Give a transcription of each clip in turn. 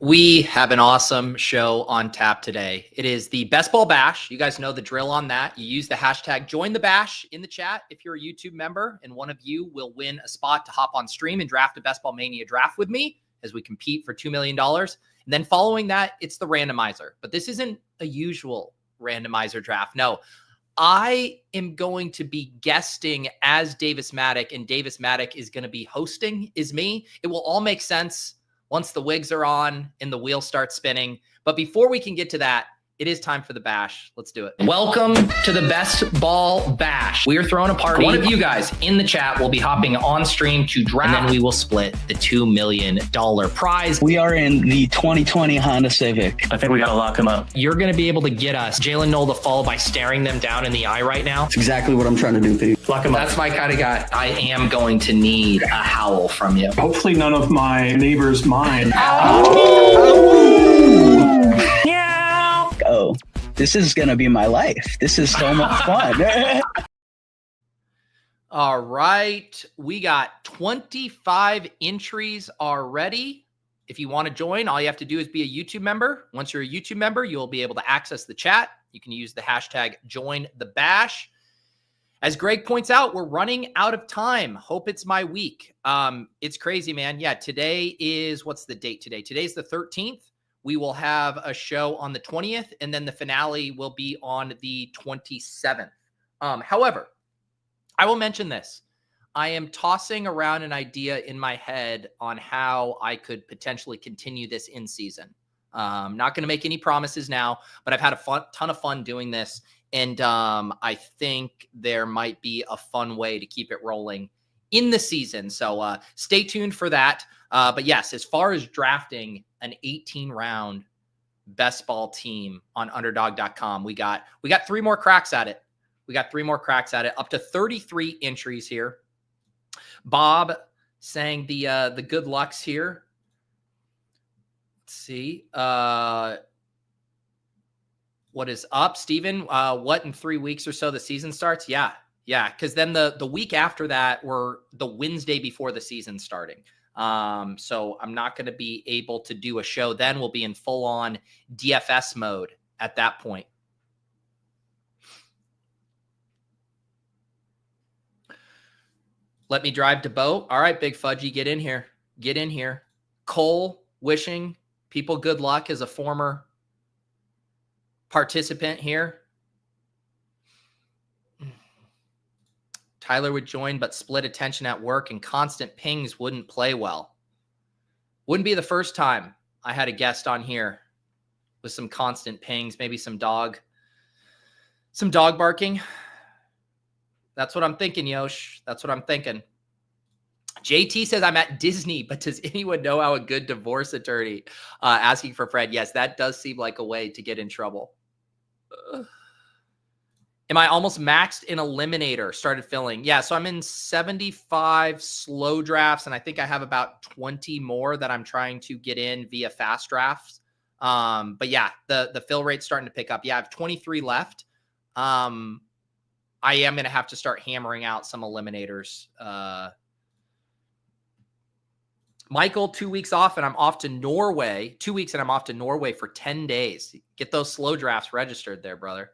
We have an awesome show on tap today. It is the Best Ball Bash. You guys know the drill on that. You use the hashtag join the bash in the chat if you're a YouTube member, and one of you will win a spot to hop on stream and draft a Best Ball Mania draft with me as we compete for $2 million. And then following that, it's the randomizer. But this isn't a usual randomizer draft. No, I am going to be guesting as Davis Mattek, and Davis Mattek is going to be hosting is me. It will all make sense once the wigs are on and the wheel starts spinning. But before we can get to that, it is time for the bash. Let's do it. Welcome to the Best Ball Bash. We are throwing a party. One of you guys in the chat will be hopping on stream to draft, and then we will split the $2 million prize. We are in the 2020 Honda Civic. I think we got to lock him up. You're going to be able to get us Jalen Knoll to fall by staring them down in the eye right now. That's exactly what I'm trying to do, Pete. Lock him up. That's my kind of guy. I am going to need a howl from you. Hopefully none of my neighbors mind. Oh, this is going to be my life. This is so much fun. All right. We got 25 entries already. If you want to join, all you have to do is be a YouTube member. Once you're a YouTube member, you'll be able to access the chat. You can use the hashtag join the bash. As Greg points out, we're running out of time. Hope it's my week. It's crazy, man. Yeah, today is, what's the date today? Today's the 13th. We will have a show on the 20th, and then the finale will be on the 27th. However, I will mention this. I am tossing around an idea in my head on how I could potentially continue this in season. Not going to make any promises now, but I've had a ton of fun doing this. And I think there might be a fun way to keep it rolling in the season. So stay tuned for that. But yes, as far as drafting an 18-round best ball team on underdog.com, we got 3 more cracks at it. We got 3 more cracks at it, up to 33 entries here. Bob saying the good lucks here. Let's see. What is up, Steven? What, in 3 weeks or so the season starts? Yeah. Because then the week after that, we're the Wednesday before the season starting. So I'm not going to be able to do a show then. We'll be in full-on DFS mode at that point. Let me drive to boat. All right, Big Fudgy, get in here. Get in here. Cole wishing people good luck as a former participant here. Tyler would join, but split attention at work and constant pings wouldn't play well. Wouldn't be the first time I had a guest on here with some constant pings, maybe some dog barking. That's what I'm thinking, Yosh. That's what I'm thinking. JT says I'm at Disney, but does anyone know how a good divorce attorney asking for Fred? Yes, that does seem like a way to get in trouble. Am I almost maxed in Eliminator? Started filling. Yeah, so I'm in 75 slow drafts, and I think I have about 20 more that I'm trying to get in via fast drafts. But yeah, the fill rate's starting to pick up. Yeah, I have 23 left. I am going to have to start hammering out some Eliminators. Michael, 2 weeks off, and I'm off to Norway. 2 weeks, and I'm off to Norway for 10 days. Get those slow drafts registered there, brother.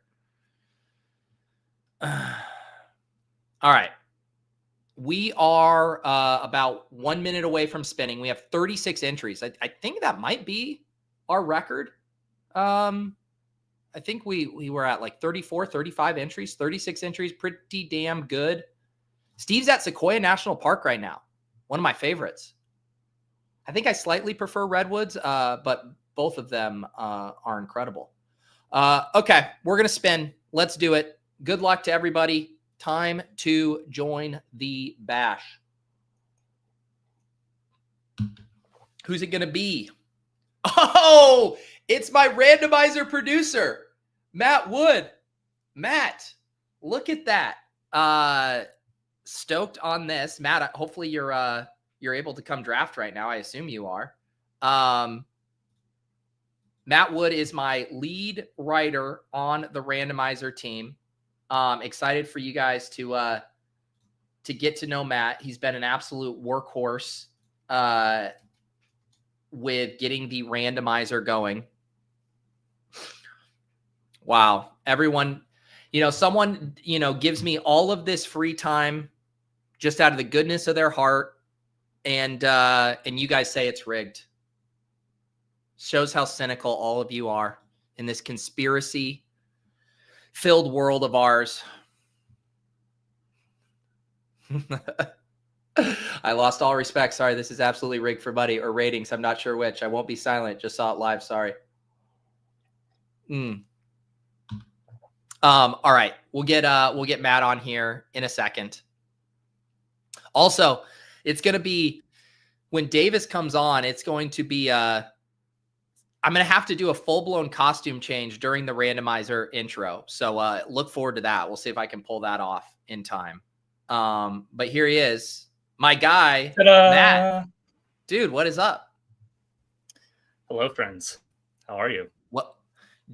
All right. We are about 1 minute away from spinning. We have 36 entries. I think that might be our record. I think we were at like 34, 35 entries, 36 entries. Pretty damn good. Steve's at Sequoia National Park right now. One of my favorites. I think I slightly prefer Redwoods, but both of them are incredible. Okay, we're going to spin. Let's do it. Good luck to everybody. Time to join the bash. Who's it going to be? Oh, it's my randomizer producer, Matt Wood. Matt, look at that. Stoked on this. Matt, hopefully you're able to come draft right now. I assume you are. Matt Wood is my lead writer on the randomizer team. Excited for you guys to get to know Matt. He's been an absolute workhorse with getting the randomizer going. Wow. Everyone, someone, gives me all of this free time just out of the goodness of their heart. And you guys say it's rigged. Shows how cynical all of you are in this conspiracy filled world of ours. I lost all respect. Sorry, this is absolutely rigged for Buddy or ratings. I'm not sure which. I won't be silent. Just saw it live. Sorry. All right. We'll get Matt on here in a second. Also, it's going to be when Davis comes on, it's going to be I'm going to have to do a full-blown costume change during the randomizer intro. So look forward to that. We'll see if I can pull that off in time. But here he is. My guy, Ta-da! Matt. Dude, what is up? Hello, friends. How are you? What?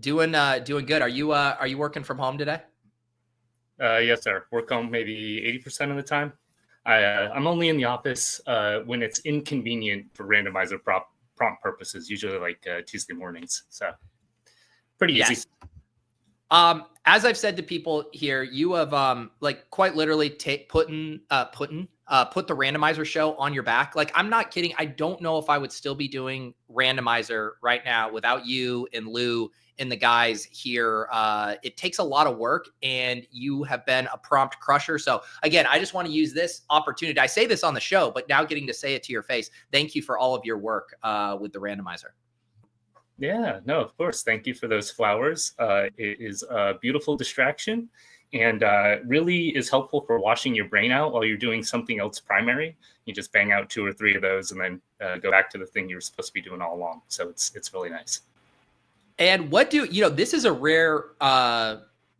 Doing good. Are you working from home today? Yes, sir. Work home maybe 80% of the time. I'm only in the office when it's inconvenient for randomizer prompt purposes, usually like Tuesday mornings. So pretty easy. As I've said to people here, you have quite literally put the randomizer show on your back. Like, I'm not kidding. I don't know if I would still be doing randomizer right now without you and Lou and the guys here. It takes a lot of work, and you have been a prompt crusher. So again, I just want to use this opportunity. I say this on the show, but now getting to say it to your face. Thank you for all of your work with the randomizer. Yeah, no, of course. Thank you for those flowers. It is a beautiful distraction and really is helpful for washing your brain out while you're doing something else primary. You just bang out 2 or 3 of those and then go back to the thing you were supposed to be doing all along. So it's really nice. And this is a rare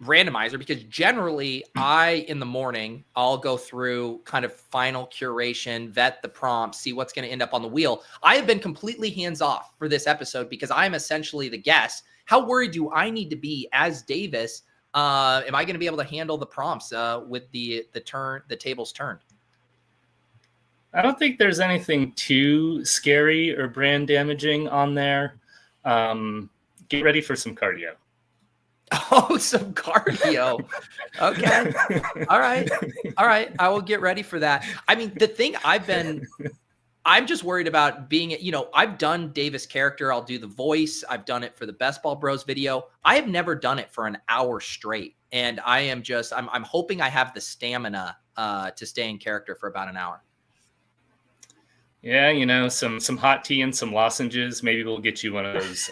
randomizer because generally in the morning, I'll go through kind of final curation, vet the prompts, see what's going to end up on the wheel. I have been completely hands off for this episode because I'm essentially the guest. How worried do I need to be as Davis? Am I going to be able to handle the prompts with the tables turned? I don't think there's anything too scary or brand damaging on there. Get ready for some cardio. Oh, some cardio. Okay. All right. I will get ready for that. I mean, the thing I'm just worried about being, I've done Davis' character. I'll do the voice. I've done it for the Best Ball Bros video. I have never done it for an hour straight. And I'm hoping I have the stamina to stay in character for about an hour. Yeah, some hot tea and some lozenges. Maybe we'll get you one of those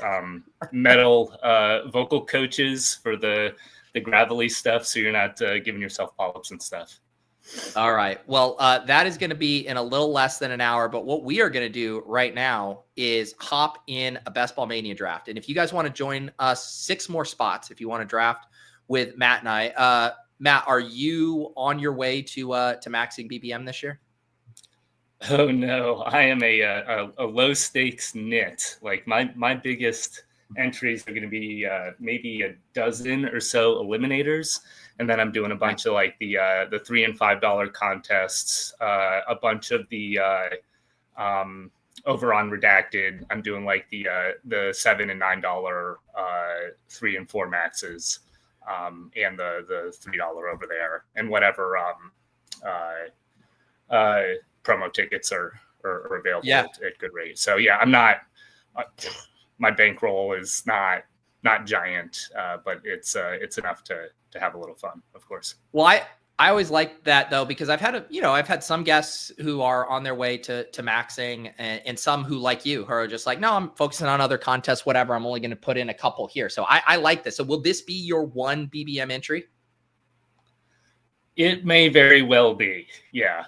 metal vocal coaches for the gravelly stuff, so you're not giving yourself polyps and stuff. All right. Well, that is going to be in a little less than an hour. But what we are going to do right now is hop in a Best Ball Mania draft. And if you guys want to join us, 6 more spots if you want to draft with Matt and I. Matt, are you on your way to maxing BBM this year? Oh no, I am a low stakes nit. Like my biggest entries are going to be maybe a dozen or so eliminators, and then I'm doing a bunch of like the $3 and $5 contests, a bunch of the over on Redacted. I'm doing like the $7 and $9 3 and 4 maxes, and the $3 over there, and whatever promo tickets are available at good rates. So yeah, I'm not. My bankroll is not giant, but it's enough to have a little fun, of course. Well, I always like that though, because I've had some guests who are on their way to maxing, and some who, like you, who are just like, no, I'm focusing on other contests, whatever. I'm only going to put in a couple here. So I like this. So will this be your one BBM entry? It may very well be. Yeah.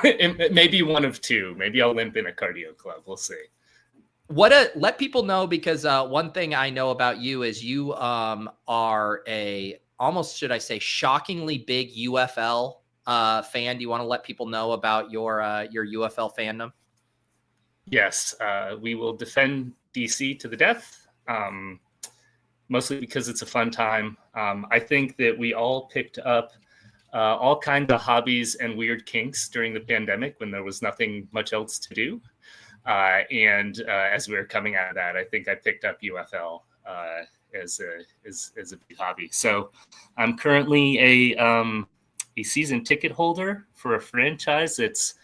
It may be one of 2. Maybe I'll limp in a cardio club. We'll see. Let people know, because one thing I know about you is you are almost, should I say, shockingly big UFL fan. Do you want to let people know about your UFL fandom? Yes, we will defend DC to the death, mostly because it's a fun time. I think that we all picked up all kinds of hobbies and weird kinks during the pandemic when there was nothing much else to do. And as we were coming out of that, I think I picked up UFL as a big hobby. So I'm currently a season ticket holder for a franchise. It's,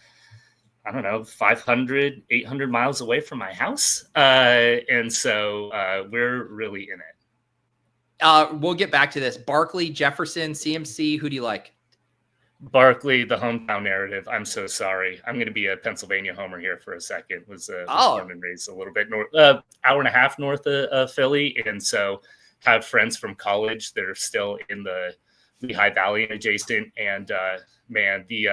I don't know, 500, 800 miles away from my house. And so we're really in it. We'll get back to this. Barkley, Jefferson, CMC, who do you like? Barkley, the hometown narrative. I'm so sorry. I'm going to be a Pennsylvania homer here for a second. Was born and raised a little bit north, hour and a half north of Philly, and so have friends from college that are still in the Lehigh Valley and adjacent. And man, the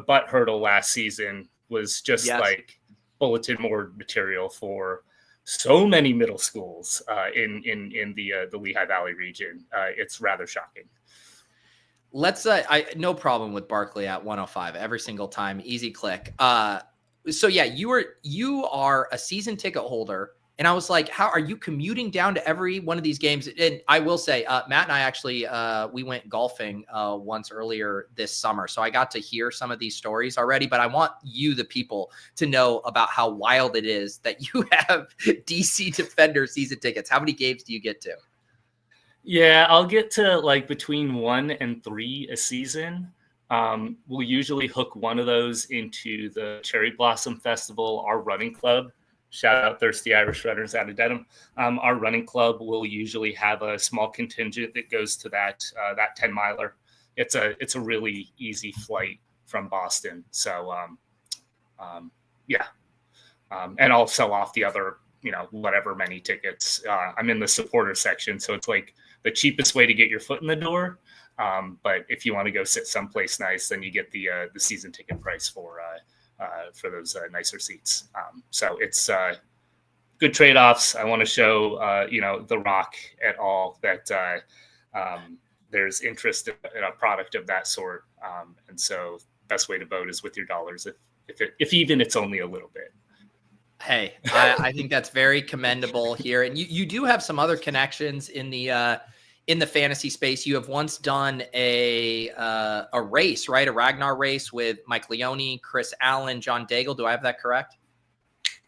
butt hurdle last season was just like bulletin board material for so many middle schools in the Lehigh Valley region. It's rather shocking. Let's no problem with Barkley at 105 every single time. Easy click. So yeah, you are a season ticket holder. And I was like, how are you commuting down to every one of these games? And I will say, Matt and I actually, we went golfing once earlier this summer. So I got to hear some of these stories already, but I want you, the people, to know about how wild it is that you have DC Defender season tickets. How many games do you get to? Yeah, I'll get to like between 1 and 3 a season. We'll usually hook one of those into the Cherry Blossom Festival, our running club. Shout out Thirsty Irish Runners out of Dedham. Our running club will usually have a small contingent that goes to that 10-miler. It's a really easy flight from Boston. So and I'll sell off the other, whatever many tickets. I'm in the supporter section, so it's like the cheapest way to get your foot in the door. But if you want to go sit someplace nice, then you get the season ticket price for those nicer seats. So it's good trade-offs. I want to show, The Rock et al. That there's interest in a product of that sort. And so best way to vote is with your dollars, if even it's only a little bit. Hey, I think that's very commendable here. And you do have some other connections in the fantasy space. You have once done a race, right? A Ragnar race with Mike Leone, Chris Allen, John Daigle. Do I have that correct?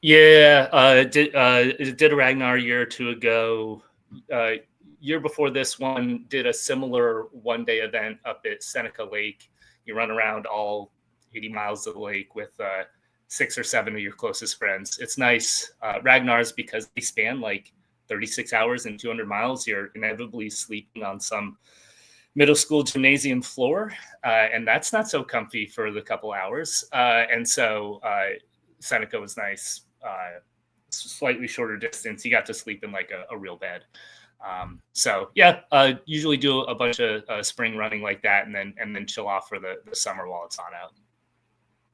Yeah, did a Ragnar a year or two ago. Year before this one, did a similar one-day event up at Seneca Lake. You run around all 80 miles of the lake with 6 or 7 of your closest friends. It's nice. Ragnar's, because they span like 36 hours and 200 miles, you're inevitably sleeping on some middle school gymnasium floor. And that's not so comfy for the couple hours. And so Seneca was nice. Slightly shorter distance. You got to sleep in like a real bed. Usually do a bunch of spring running like that and then chill off for the summer while it's on out.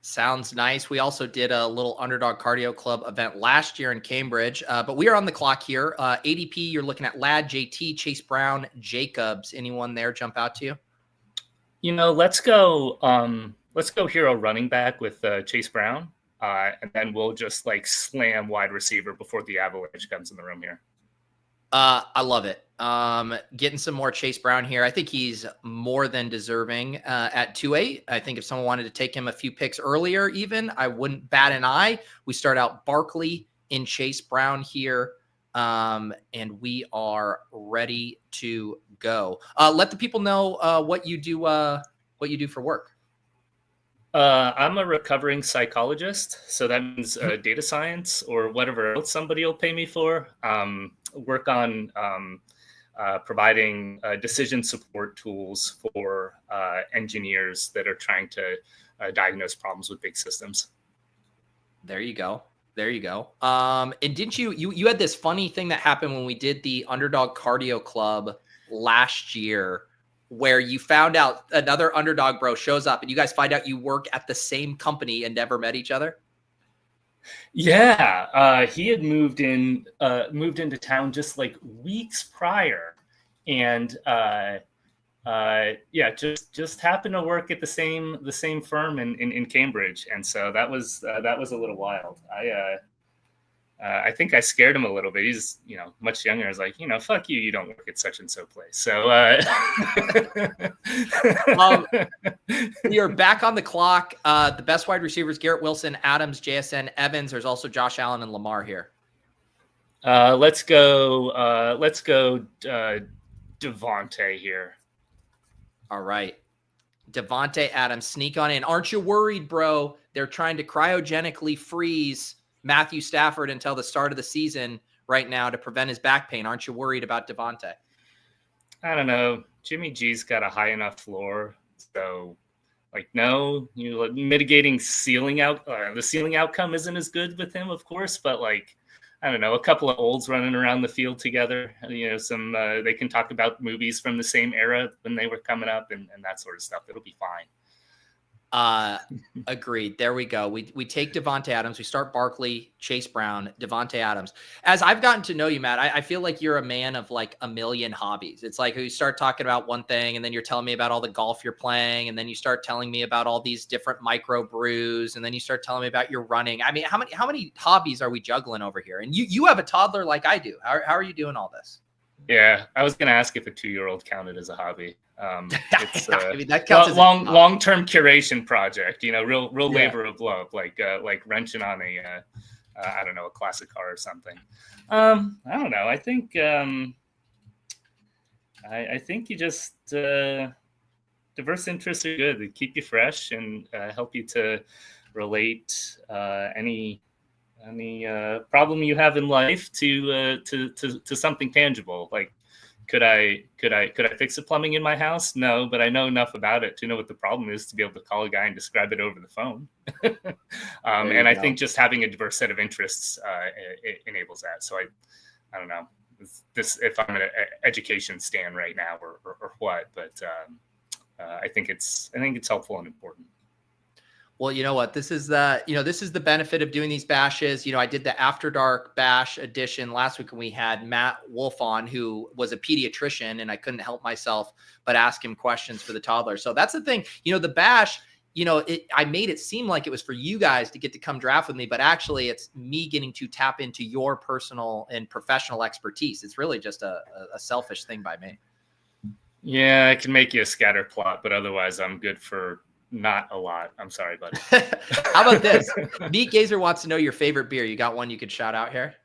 Sounds nice. We also did a little Underdog Cardio Club event last year in Cambridge, but we are on the clock here. ADP, you're looking at Ladd, JT, Chase Brown, Jacobs. Anyone there jump out to you? Let's go hero running back with Chase Brown, and then we'll just like slam wide receiver before the avalanche comes in the room here. I love it. Getting some more Chase Brown here. I think he's more than deserving at 2.8. I think if someone wanted to take him a few picks earlier, even, I wouldn't bat an eye. We start out Barkley in Chase Brown here, and we are ready to go. Let the people know what you do for work. I'm a recovering psychologist, so that means data science or whatever else somebody will pay me for. Work on providing decision support tools for engineers that are trying to diagnose problems with big systems. There you go. And didn't you had this funny thing that happened when we did the Underdog Cardio Club last year, where you found out another Underdog bro shows up and you guys find out you work at the same company and never met each other? Yeah, he had moved into town just like weeks prior, and just happened to work at the same firm in Cambridge, and so that was a little wild. I think I scared him a little bit. He's, much younger. I was like, fuck you. You don't work at such and so place. So we are back on the clock. The best wide receivers: Garrett Wilson, Adams, JSN, Evans. There's also Josh Allen and Lamar here. Let's go Devontae here. All right. Devontae Adams, sneak on in. Aren't you worried, bro? They're trying to cryogenically freeze Matthew Stafford until the start of the season right now to prevent his back pain. Aren't you worried about Devontae? I don't know. Jimmy G's got a high enough floor. So, no, mitigating the ceiling outcome isn't as good with him, of course, but I don't know, a couple of olds running around the field together, some, they can talk about movies from the same era when they were coming up and that sort of stuff. It'll be fine. Agreed. There we go. We take Devontae Adams. We start Barkley, Chase Brown, Devontae Adams. As I've gotten to know you, Matt, I feel like you're a man of a million hobbies. It's like you start talking about one thing and then you're telling me about all the golf you're playing. And then you start telling me about all these different micro brews. And then you start telling me about your running. I mean, how many hobbies are we juggling over here? And you have a toddler like I do. How are you doing all this? Yeah, I was going to ask if a 2-year-old counted as a hobby. It's I mean, that counts as long-term curation project, real Yeah. labor of love, like wrenching on a I don't know, a classic car or something. I don't know. I think I think you just diverse interests are good. They keep you fresh and help you to relate any problem you have in life to something tangible. Like, could I fix the plumbing in my house? No, but I know enough about it to know what the problem is to be able to call a guy and describe it over the phone. And I think just having a diverse set of interests it enables that. So I don't know if I'm an education stan right now or what, but I think it's helpful and important. Well, you know what? This is the benefit of doing these bashes. I did the After Dark bash edition last week, and we had Matt Wolf on, who was a pediatrician, and I couldn't help myself but ask him questions for the toddler. So that's the thing. The bash, I made it seem like it was for you guys to get to come draft with me, but actually it's me getting to tap into your personal and professional expertise. It's really just a selfish thing by me. Yeah, I can make you a scatter plot, but otherwise I'm good for not a lot. I'm sorry, buddy. How about this? Meat Gazer wants to know your favorite beer. You got one you could shout out here?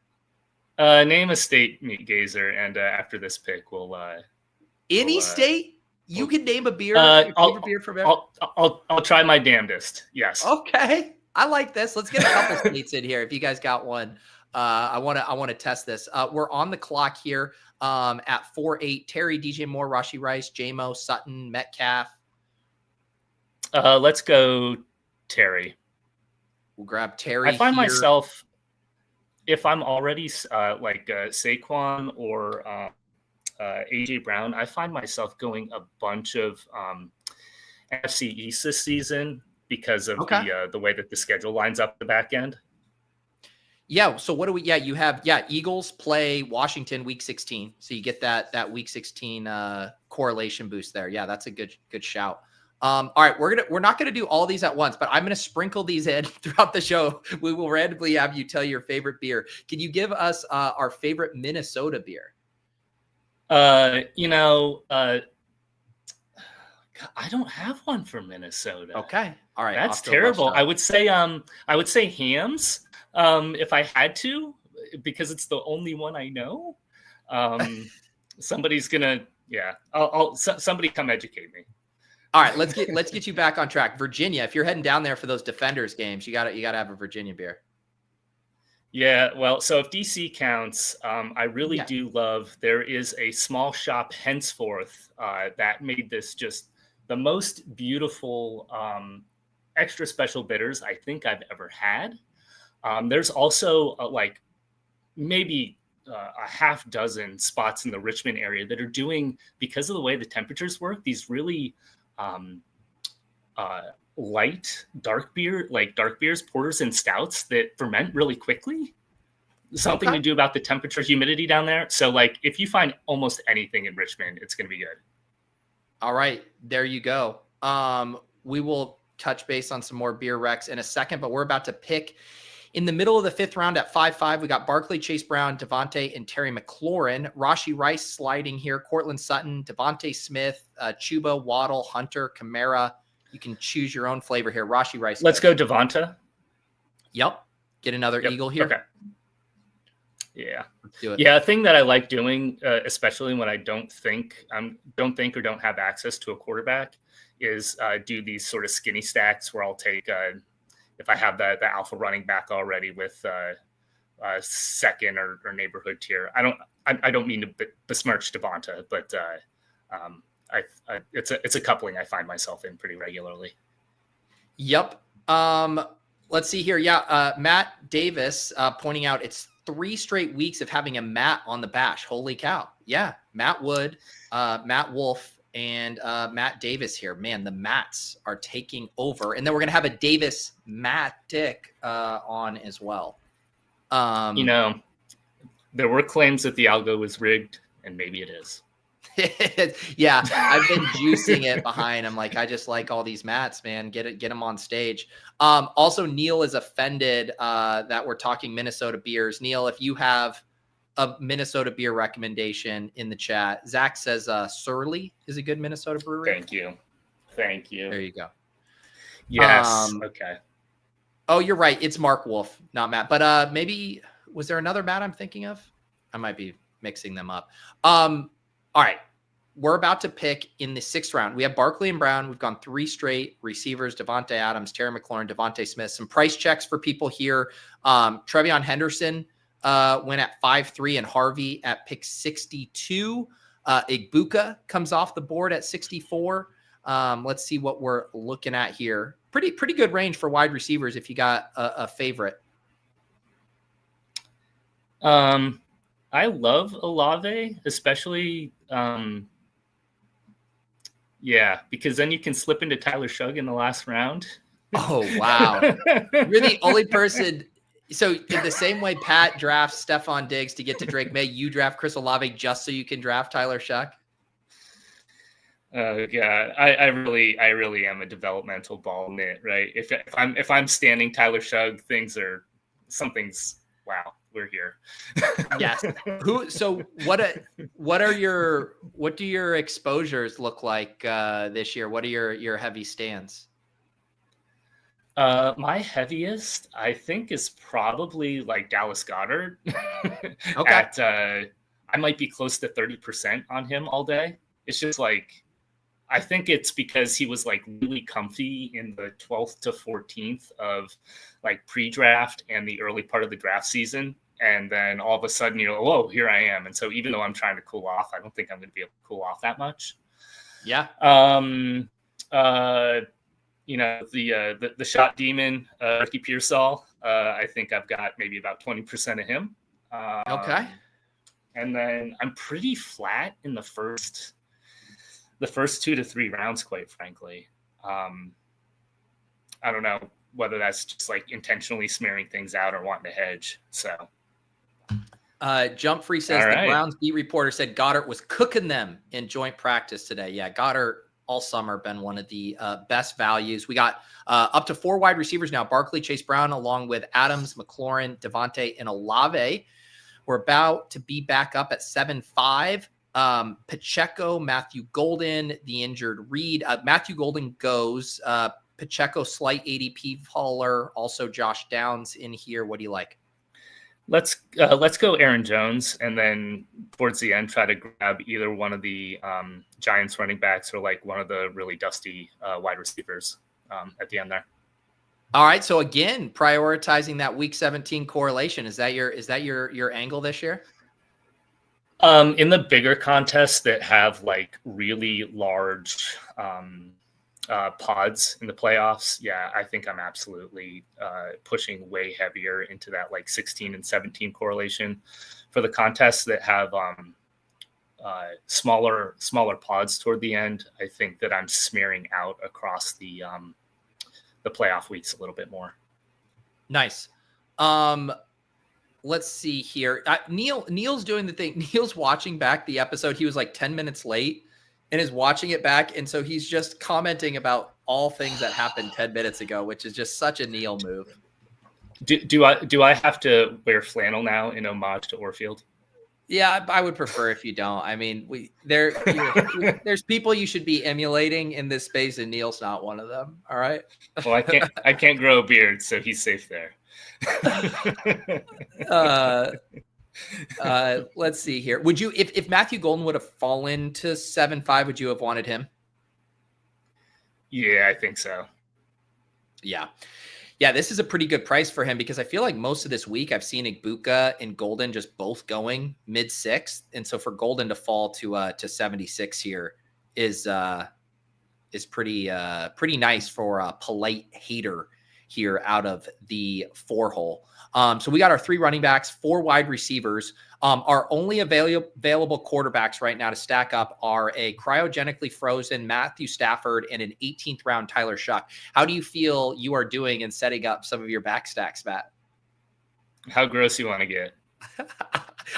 Name a state, Meat Gazer, and after this pick, we'll any state you can name a beer. Your favorite beer from there. I'll try my damnedest. Yes. Okay, I like this. Let's get a couple states in here. If you guys got one, I want to test this. We're on the clock here at 4-8. Terry, DJ Moore, Rashi Rice, JMO, Sutton, Metcalf. Let's go Terry. We'll grab Terry. I find here. myself, if I'm already Saquon or AJ Brown, I find myself going a bunch of NFC East this season because of the way that the schedule lines up the back end. Yeah. So what do we? Yeah, you have Eagles play Washington week 16, so you get that week 16 correlation boost there. Yeah, that's a good shout. All right, we're not gonna do all these at once, but I'm gonna sprinkle these in throughout the show. We will randomly have you tell your favorite beer. Can you give us our favorite Minnesota beer? I don't have one for Minnesota. Okay, all right, that's terrible. I would say Hams if I had to, because it's the only one I know. Somebody's gonna somebody come educate me. All right, let's get you back on track. Virginia, if you're heading down there for those Defenders games, you gotta have a Virginia beer. Yeah, well, so if DC counts, I really do love. There is a small shop henceforth that made this just the most beautiful extra special bitters I think I've ever had. There's also maybe a half dozen spots in the Richmond area that are doing, because of the way the temperatures work, these really light dark beers, porters, and stouts that ferment really quickly. Something to do about the temperature, humidity down there. So if you find almost anything in Richmond, it's going to be good. All right, there you go. We will touch base on some more beer recs in a second, but we're about to pick In the middle of the 5th round at 5-5, we got Barkley, Chase Brown, Devontae, and Terry McLaurin. Rashi Rice sliding here. Cortland Sutton, Devontae Smith, Chuba, Waddle, Hunter, Kamara. You can choose your own flavor here. Rashi Rice. Let's go Devonta. Yep. Get another Eagle here. Okay. Yeah. Let's do it. Yeah. A thing that I like doing, especially when I don't think or don't have access to a quarterback, is do these sort of skinny stacks where I'll take if I have the alpha running back already with second or neighborhood tier. I don't mean to besmirch Devonta, but it's a coupling I find myself in pretty regularly. Yep. Let's see here. Yeah. Matt Davis pointing out it's 3 straight weeks of having a Matt on the bash. Holy cow. Yeah. Matt Wood, Matt Wolf, and Matt Davis here. Man, the Matts are taking over. And then we're going to have a Davis Mattek on as well. There were claims that the algo was rigged, and maybe it is. Yeah, I've been juicing it behind. I'm like, I just like all these Matts, man. Get them on stage. Also, Neil is offended that we're talking Minnesota beers. Neil, if you have a Minnesota beer recommendation in the chat, Zach says Surly is a good Minnesota brewery. Thank you. There you go. Yes. Okay. Oh, you're right. It's Mark Wolf, not Matt. But maybe was there another Matt I'm thinking of? I might be mixing them up. All right. We're about to pick in the 6th round. We have Barkley and Brown. We've gone 3 straight receivers: Devontae Adams, Terry McLaurin, Devontae Smith. Some price checks for people here. Trevion Henderson went at 5-3 and Harvey at pick 62. Igbuka comes off the board at 64. Let's see what we're looking at here. Pretty good range for wide receivers if you got a favorite. I love Olave, especially because then you can slip into Tyler Shough in the last round. Oh, wow. You're the only person. So in the same way Pat drafts Stephon Diggs to get to Drake May, you draft Chris Olave just so you can draft Tyler Shough? Yeah, I really am a developmental ball nit, right? If I'm standing Tyler Shough, something's wow, we're here. Yes. So what do your exposures look like this year? What are your heavy stands? My heaviest, I think, is probably like Dallas Goedert. Okay. I might be close to 30% on him all day. It's just like, I think it's because he was like really comfy in the 12th to 14th of like pre-draft and the early part of the draft season. And then all of a sudden, whoa, here I am. And so even though I'm trying to cool off, I don't think I'm going to be able to cool off that much. Yeah. The shot demon, Ricky Pearsall, I think I've got maybe about 20% of him. Okay. And then I'm pretty flat in the first 2 to 3 rounds, quite frankly. I don't know whether that's just like intentionally smearing things out or wanting to hedge. So Jump Free says the Browns beat reporter said Goddard was cooking them in joint practice today. Yeah, Goddard all summer been one of the best values. We got up to 4 wide receivers now: Barkley, Chase Brown, along with Adams, McLaurin, Devontae, and Olave. We're about to be back up at 7-5. Pacheco, Matthew Golden, the injured Reed. Matthew Golden goes. Pacheco, slight ADP faller. Also, Josh Downs in here. What do you like? Let's go Aaron Jones, and then towards the end, try to grab either one of the Giants running backs or like one of the really dusty wide receivers at the end there. All right. So again, prioritizing that Week 17 correlation. Is that your angle this year? In the bigger contests that have like really large pods in the playoffs, yeah, I think I'm absolutely pushing way heavier into that like 16 and 17 correlation. For the contests that have smaller pods toward the end, I think that I'm smearing out across the playoff weeks a little bit more. Nice. Let's see here. Neil's doing the thing. Neil's watching back the episode. He was like 10 minutes late and is watching it back. And so he's just commenting about all things that happened 10 minutes ago, which is just such a Neil move. Do I have to wear flannel now in homage to Orfield? Yeah, I would prefer if you don't. I mean, there's people you should be emulating in this space, and Neil's not one of them. All right. Well, I can't grow a beard, so he's safe there. Let's see here. Would you, if Matthew Golden would have fallen to 7.5, would you have wanted him? Yeah, I think so. Yeah, this is a pretty good price for him because I feel like most of this week I've seen Igbokwe and Golden just both going mid-6th. And so for Golden to fall to 76 here is pretty nice for a polite hater here out of the 4-hole. So we got our 3 running backs, 4 wide receivers. Our only available quarterbacks right now to stack up are a cryogenically frozen Matthew Stafford and an 18th round Tyler Shough. How do you feel you are doing in setting up some of your back stacks, Matt? How gross you want to get?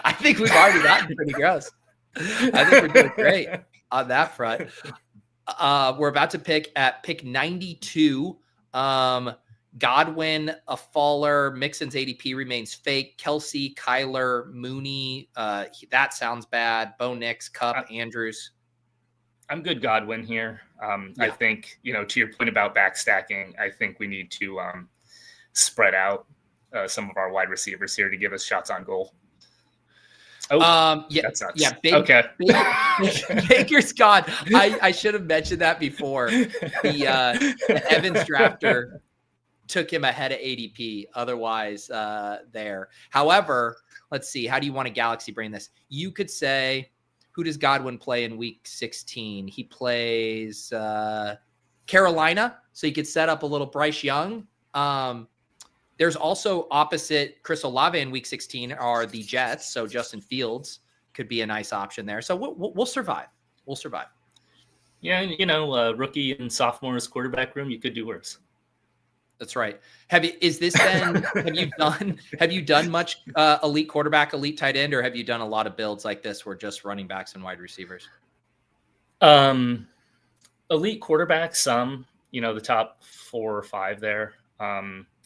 I think we've already gotten pretty gross. I think we're doing great on that front. We're about to pick 92. Godwin, a faller. Mixon's ADP remains fake. Kelsey, Kyler, Mooney. That sounds bad. Bo Nix, Cup, Andrews. I'm good Godwin here. I think, to your point about back stacking, I think we need to spread out some of our wide receivers here to give us shots on goal. Oh, that's nuts. Yeah. Okay. Baker's gone. I should have mentioned that before. The Evans drafter took him ahead of ADP. Otherwise, there. However, let's see. How do you want to galaxy brain this? You could say, who does Godwin play in week 16? He plays Carolina, so you could set up a little Bryce Young. There's also opposite Chris Olave in week 16 are the Jets, so Justin Fields could be a nice option there. So we'll survive. We'll survive. Yeah, rookie and sophomore's quarterback room, you could do worse. That's right. Have you done much elite quarterback, elite tight end, or have you done a lot of builds like this where just running backs and wide receivers? Elite quarterback, some, the top 4 or 5 there.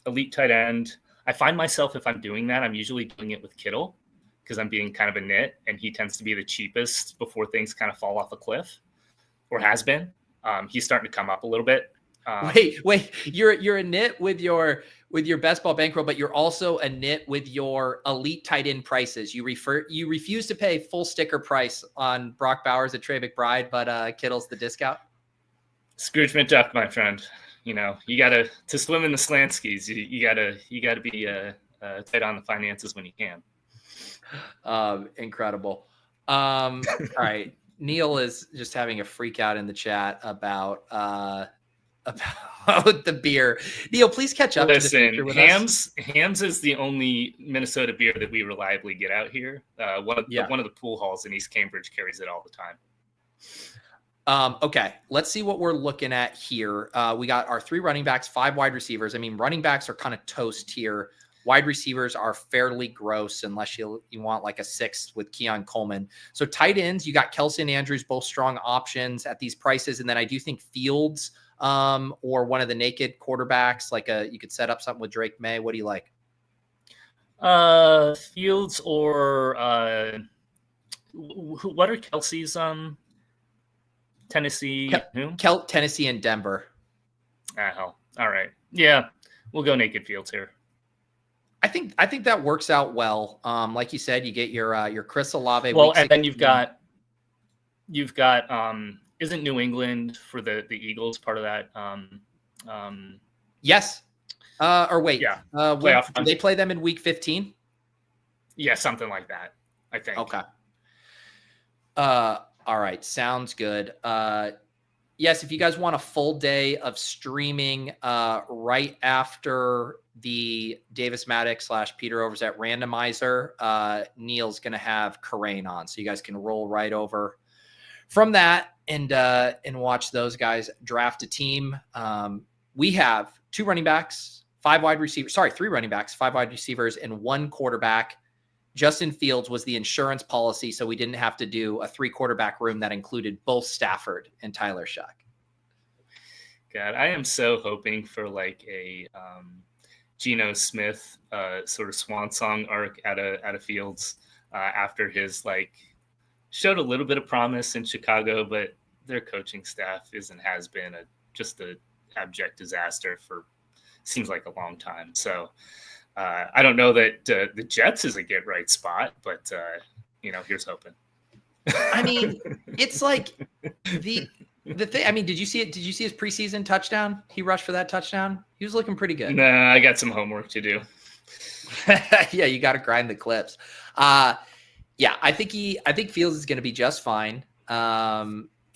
Elite tight end. I find myself, if I'm doing that, I'm usually doing it with Kittle because I'm being kind of a nit and he tends to be the cheapest before things kind of fall off a cliff, or has been. He's starting to come up a little bit. Wait, you're a nit with your best ball bankroll, but you're also a nit with your elite tight end prices. You refuse to pay full sticker price on Brock Bowers and Trey McBride, but Kittle's the discount. Scrooge McDuck, my friend. You gotta to swim in the slant skis. You gotta be tight on the finances when you can. Incredible. All right, Neil is just having a freak out in the chat about the beer. Neil, please catch up. Listen, Hams is the only Minnesota beer that we reliably get out here. One of the pool halls in East Cambridge carries it all the time. Okay, let's see what we're looking at here. We got our 3 running backs, 5 wide receivers. I mean, running backs are kind of toast here. Wide receivers are fairly gross unless you want like a 6th with Keon Coleman. So tight ends, you got Kelsey and Andrews, both strong options at these prices. And then I do think Fields or one of the naked quarterbacks, you could set up something with Drake May. What do you like? Fields or what are Kelsey's Tennessee? Tennessee and Denver. Hell. All right. Yeah, we'll go naked Fields here. I think that works out well. Like you said, you get your Chris Olave. Well, and then you've got isn't New England for the Eagles part of that? Yes. Or wait. Yeah. Playoff. Do they play them in week 15? Yeah, something like that, I think. Okay. All right. Sounds good. Yes, if you guys want a full day of streaming right after the Davis Mattek / Peter Overzet randomizer, Neil's going to have Karain on. So you guys can roll right over from that and watch those guys draft a team. We have 2 running backs, 5 wide receivers. Sorry, 3 running backs, 5 wide receivers, and 1 quarterback. Justin Fields was the insurance policy, so we didn't have to do a 3 quarterback room that included both Stafford and Tyler Shough. God, I am so hoping for like a Geno Smith sort of swan song arc out of Fields after his showed a little bit of promise in Chicago, but their coaching staff has been just a abject disaster for seems like a long time. So I don't know that the Jets is a get right spot, but here's hoping. I mean, it's like the thing. I mean, did you see it? Did you see his preseason touchdown? He rushed for that touchdown. He was looking pretty good. Nah, I got some homework to do. Yeah, you got to grind the clips. Yeah, I think Fields is going to be just fine.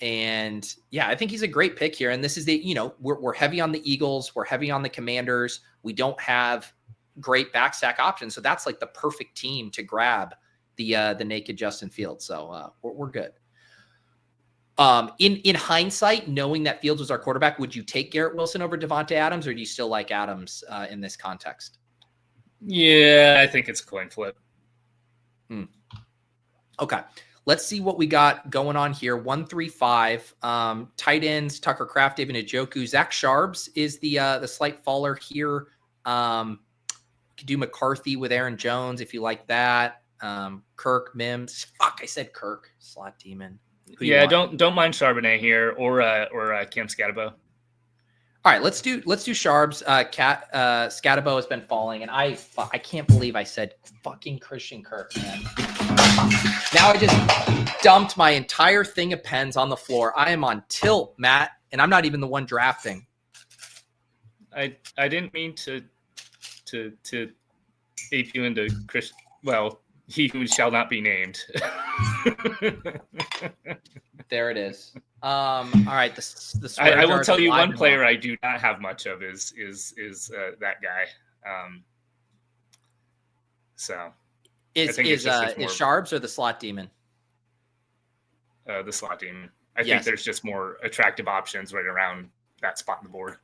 And yeah, I think he's a great pick here. And this is we're heavy on the Eagles. We're heavy on the Commanders. We don't have great backstack options. So that's like the perfect team to grab the naked Justin Fields. So we're good. In hindsight, knowing that Fields was our quarterback, would you take Garrett Wilson over Devontae Adams, or do you still like Adams in this context? Yeah, I think it's a coin flip. Okay. Let's see what we got going on here. 1-3-5. Tight ends, Tucker Kraft, David Njoku. Zach Charbs is the slight faller here. Could do McCarthy with Aaron Jones if you like that. Kirk, Mims. Fuck, I said Kirk. Slot demon. Yeah, don't mind Charbonnet here or Cam Scatabo. All right, let's do Charbs. Scatabo has been falling, and I can't believe I said fucking Christian Kirk, man. Now I just dumped my entire thing of pens on the floor. I am on tilt, Matt, and I'm not even the one drafting. I didn't mean to ape you into Christian. Well, he who shall not be named. There it is. All right. I will tell you one player I do not have much of is that guy. Is Charbs or the slot demon? The slot demon. I think there's just more attractive options right around that spot on the board.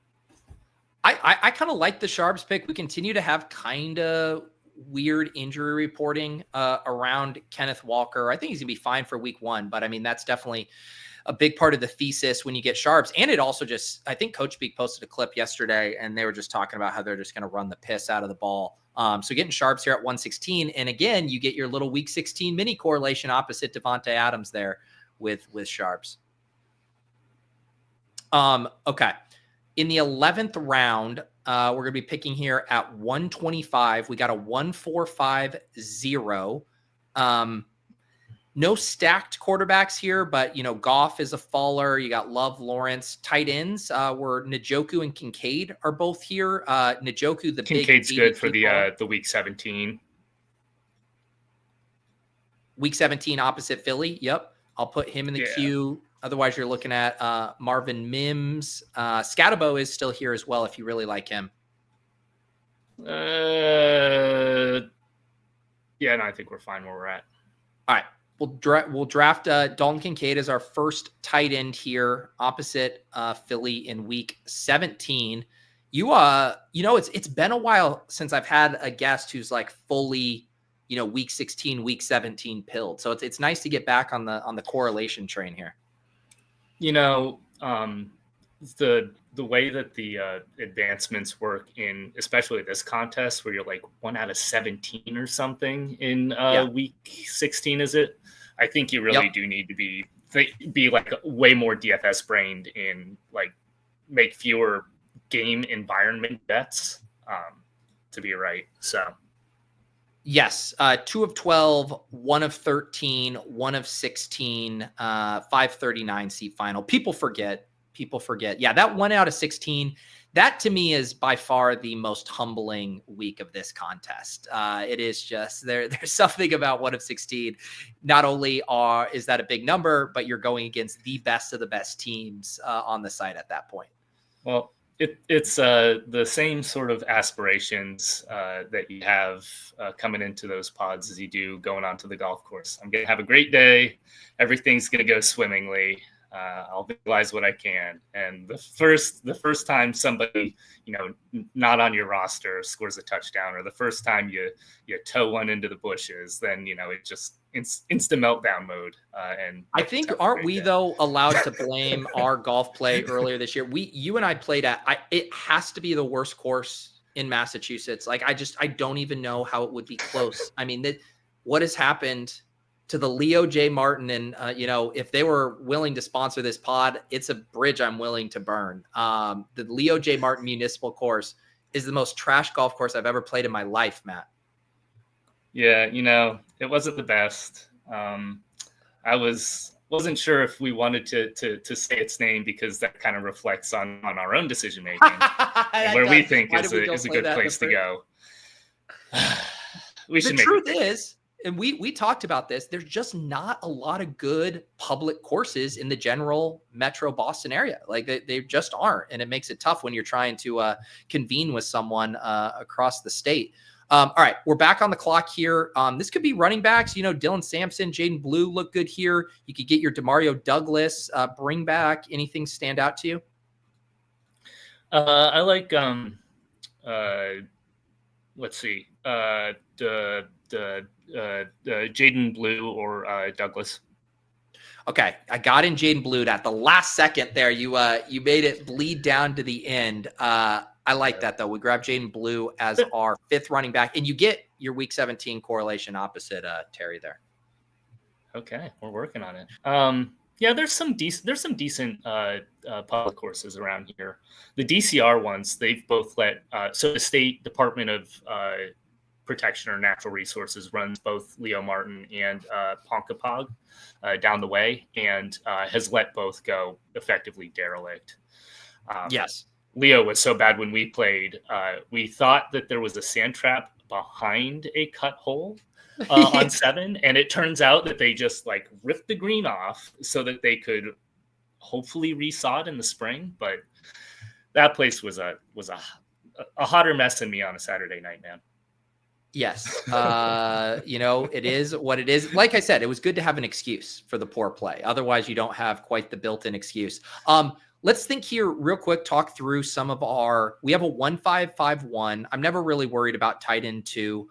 I kind of like the Charbs pick. We continue to have kind of weird injury reporting around Kenneth Walker. I think he's gonna be fine for week 1, but I mean, that's definitely a big part of the thesis when you get Charbs. And it also I think Coach Speak posted a clip yesterday and they were just talking about how they're just going to run the piss out of the ball. So getting Charbs here at 116. And again, you get your little week 16 mini correlation opposite Devontae Adams there with Charbs. Okay. In the 11th round, we're going to be picking here at 125. We got a 1-4-5-0. No stacked quarterbacks here, but Goff is a faller. You got Love, Lawrence. Tight ends where Njoku and Kincaid are both here. Njoku, Kincaid's good for the week 17. Week 17 opposite Philly. Yep, I'll put him in the queue. Otherwise, you're looking at Marvin Mims. Scatabo is still here as well if you really like him. Yeah, no, I think we're fine where we're at. All right. We'll draft Dalton Kincaid as our first tight end here opposite Philly in week 17. It's been a while since I've had a guest who's like fully, week 16, week 17 pilled. So it's nice to get back on the correlation train here. The way that the advancements work in, especially this contest, where you're like 1 out of 17 or something in week 16, is it? I think you really do need to be like way more DFS brained in like make fewer game environment bets to be right. So. Yes, 2 of 12, 1 of 13, 1 of 16, 539 seat final. People forget. Yeah, that 1 out of 16, that to me is by far the most humbling week of this contest. It is just there's something about 1 of 16. Not only is that a big number, but you're going against the best of the best teams on the site at that point. Well, it's the same sort of aspirations that you have coming into those pods as you do going onto the golf course. I'm going to have a great day. Everything's going to go swimmingly. I'll visualize what I can. And the first time somebody, not on your roster scores a touchdown, or the first time you tow one into the bushes, then, it just instant meltdown mode. And I think, aren't we though allowed to blame our golf play earlier this year? You and I played it has to be the worst course in Massachusetts. Like, I don't even know how it would be close. I mean, what has happened to the Leo J. Martin? And, if they were willing to sponsor this pod, it's a bridge I'm willing to burn. The Leo J. Martin Municipal Course is the most trash golf course I've ever played in my life, Matt. Yeah, it wasn't the best. I wasn't sure if we wanted to say its name because that kind of reflects on our own decision making, where we think is a good place to go. We should. The truth is, and we talked about this, there's just not a lot of good public courses in the general metro Boston area. Like they just aren't. And it makes it tough when you're trying to convene with someone across the state. All right, we're back on the clock here. This could be running backs. Dylan Sampson, Jaden Blue look good here. You could get your Demario Douglas bring back. Anything stand out to you? I like let's see, the Jaden Blue or Douglas. Okay, I got in Jaden Blue at the last second there. You made it bleed down to the end. I like that, though. We grab Jaden Blue as our fifth running back, and you get your Week 17 correlation opposite Terry there. Okay, we're working on it. Yeah, there's some decent public courses around here. The DCR ones, they've both let so the State Department of Protection or Natural Resources runs both Leo Martin and Ponkapog down the way, and has let both go effectively derelict. Yes. Leo was so bad when we played. We thought that there was a sand trap behind a cut hole on 7, and it turns out that they just ripped the green off so that they could hopefully resod in the spring. But that place was a hotter mess than me on a Saturday night, man. Yes. It is what it is. Like I said, it was good to have an excuse for the poor play. Otherwise, you don't have quite the built-in excuse. Let's think here real quick, talk through some of we have a 1-5-5-1. I'm never really worried about tight end 2.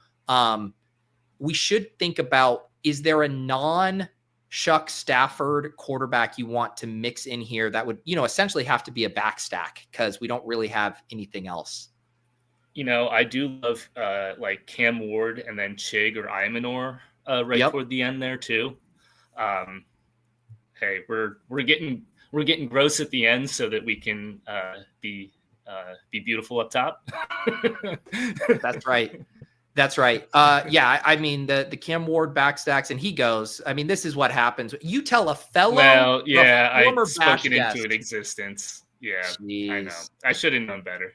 We should think about, is there a non-Shough Stafford quarterback you want to mix in here that would, essentially have to be a back stack because we don't really have anything else. I do love Cam Ward and then Chig or Imanor toward the end there too. Hey, we're getting gross at the end so that we can be beautiful up top. That's right. That's right. Yeah, I mean the Cam Ward backstacks, and he goes. I mean, this is what happens. You tell a fellow. Well, yeah, I've spoken into an existence. Yeah, jeez. I know. I should have known better.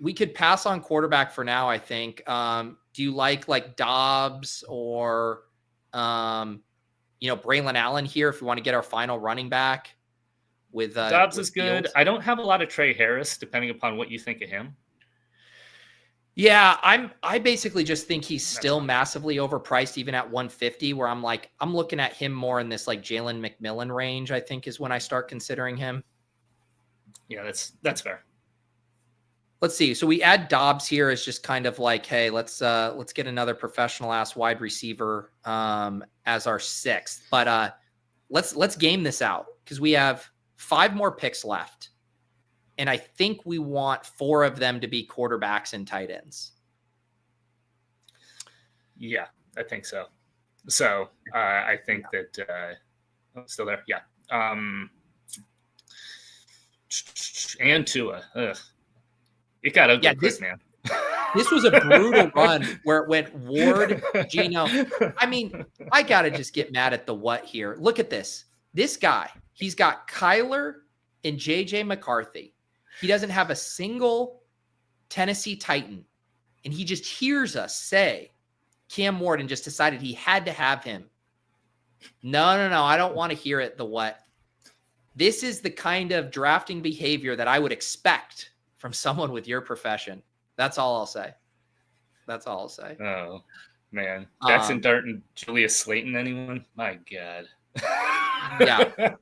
We could pass on quarterback for now, I think. Do you like Dobbs or Braylon Allen here if we want to get our final running back with Dobbs with is good. Fields? I don't have a lot of Trey Harris, depending upon what you think of him. Yeah, I basically just think he's still massively overpriced, even at 150, where I'm looking at him more in this Jalen McMillan range, I think is when I start considering him. Yeah, that's fair. Let's see. So we add Dobbs here as just kind of hey, let's get another professional ass wide receiver as our 6th. But let's game this out because we have 5 more picks left. And I think we want 4 of them to be quarterbacks and tight ends. Yeah, I think so. So I think that still there. Yeah. And Tua. Ugh. It got ugly quick, man. This was a brutal run where it went Ward, Gino. I mean, I got to just get mad at the what here. Look at this. This guy, he's got Kyler and JJ McCarthy. He doesn't have a single Tennessee Titan. And he just hears us say Cam Ward and just decided he had to have him. No. I don't want to hear it. The what? This is the kind of drafting behavior that I would expect from someone with your profession. That's all I'll say. Oh, man. Jackson Dart and Julius Slayton, anyone? My God. Yeah.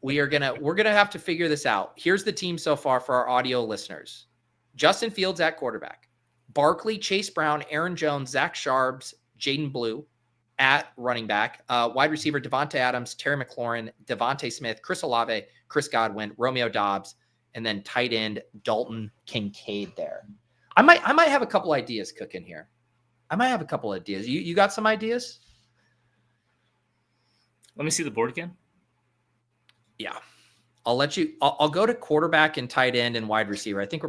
We're gonna have to figure this out. Here's the team so far for our audio listeners: Justin Fields at quarterback, Barkley, Chase Brown, Aaron Jones, Zach Charbs, Jaden Blue at running back, wide receiver Devontae Adams, Terry McLaurin, Devontae Smith, Chris Olave, Chris Godwin, Romeo Dobbs, and then tight end Dalton Kincaid there. I might have a couple ideas cooking here. I might have a couple ideas. You got some ideas? Let me see the board again. Yeah. I'll let you, I'll go to quarterback and tight end and wide receiver. I think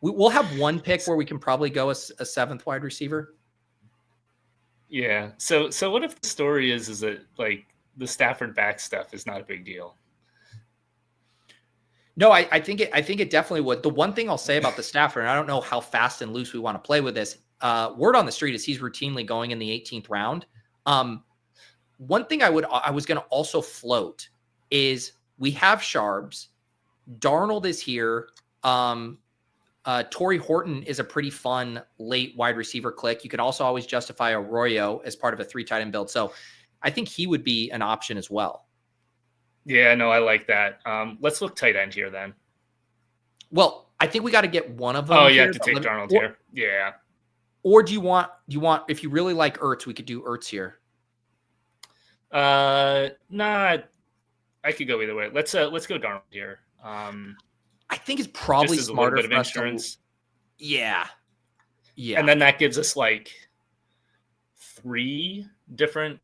we'll have one pick where we can probably go a seventh wide receiver. Yeah. So what if the story is that like the Stafford back stuff is not a big deal? No, I think it definitely would. The one thing I'll say about the Stafford, and I don't know how fast and loose we want to play with this, word on the street is he's routinely going in the 18th round. One thing I was going to also float is we have Sharbs. Darnold is here. Torrey Horton is a pretty fun late wide receiver click. You can also always justify Arroyo as part of a 3 tight end build. So I think he would be an option as well. Yeah, no, I like that. Let's look tight end here then. Well, I think we got to get one of them. Oh, you have to take Darnold here. Yeah. Or do you want, if you really like Ertz, we could do Ertz here. Nah, I could go either way. Let's go Darnold here. I think it's probably just smarter a little bit for of us insurance. Yeah. And then that gives us like 3 different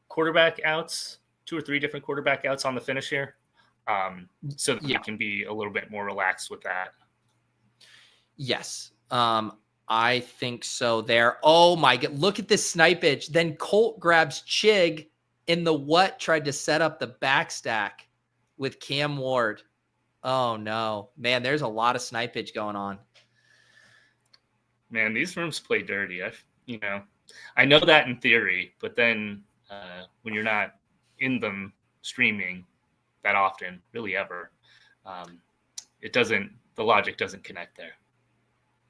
quarterback outs, 2 or 3 different quarterback outs on the finish here. So that we can be a little bit more relaxed with that. Yes. I think so there. Oh my God. Look at this snipage. Then Colt grabs Chig in the tried to set up the backstack with Cam Ward. Oh no, man, there's a lot of snipage going on. Man, these rooms play dirty. I know that in theory, but then when you're not in them streaming that often, really ever, the logic doesn't connect there.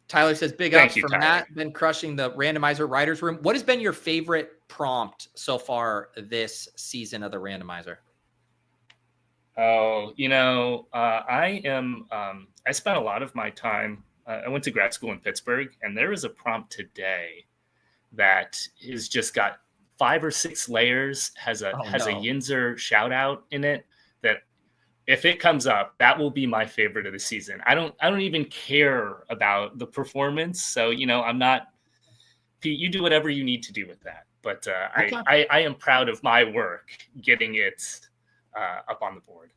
Tyler says, big ups from Matt. Been crushing the randomizer writers room. What has been your favorite prompt so far this season of the randomizer? Oh, I spent a lot of my time, I went to grad school in Pittsburgh, and there is a prompt today that has just got 5 or 6 layers, has a Yinzer shout out in it that if it comes up, that will be my favorite of the season. I don't even care about the performance. So, I'm not, Pete, you do whatever you need to do with that. But I am proud of my work getting it up on the board.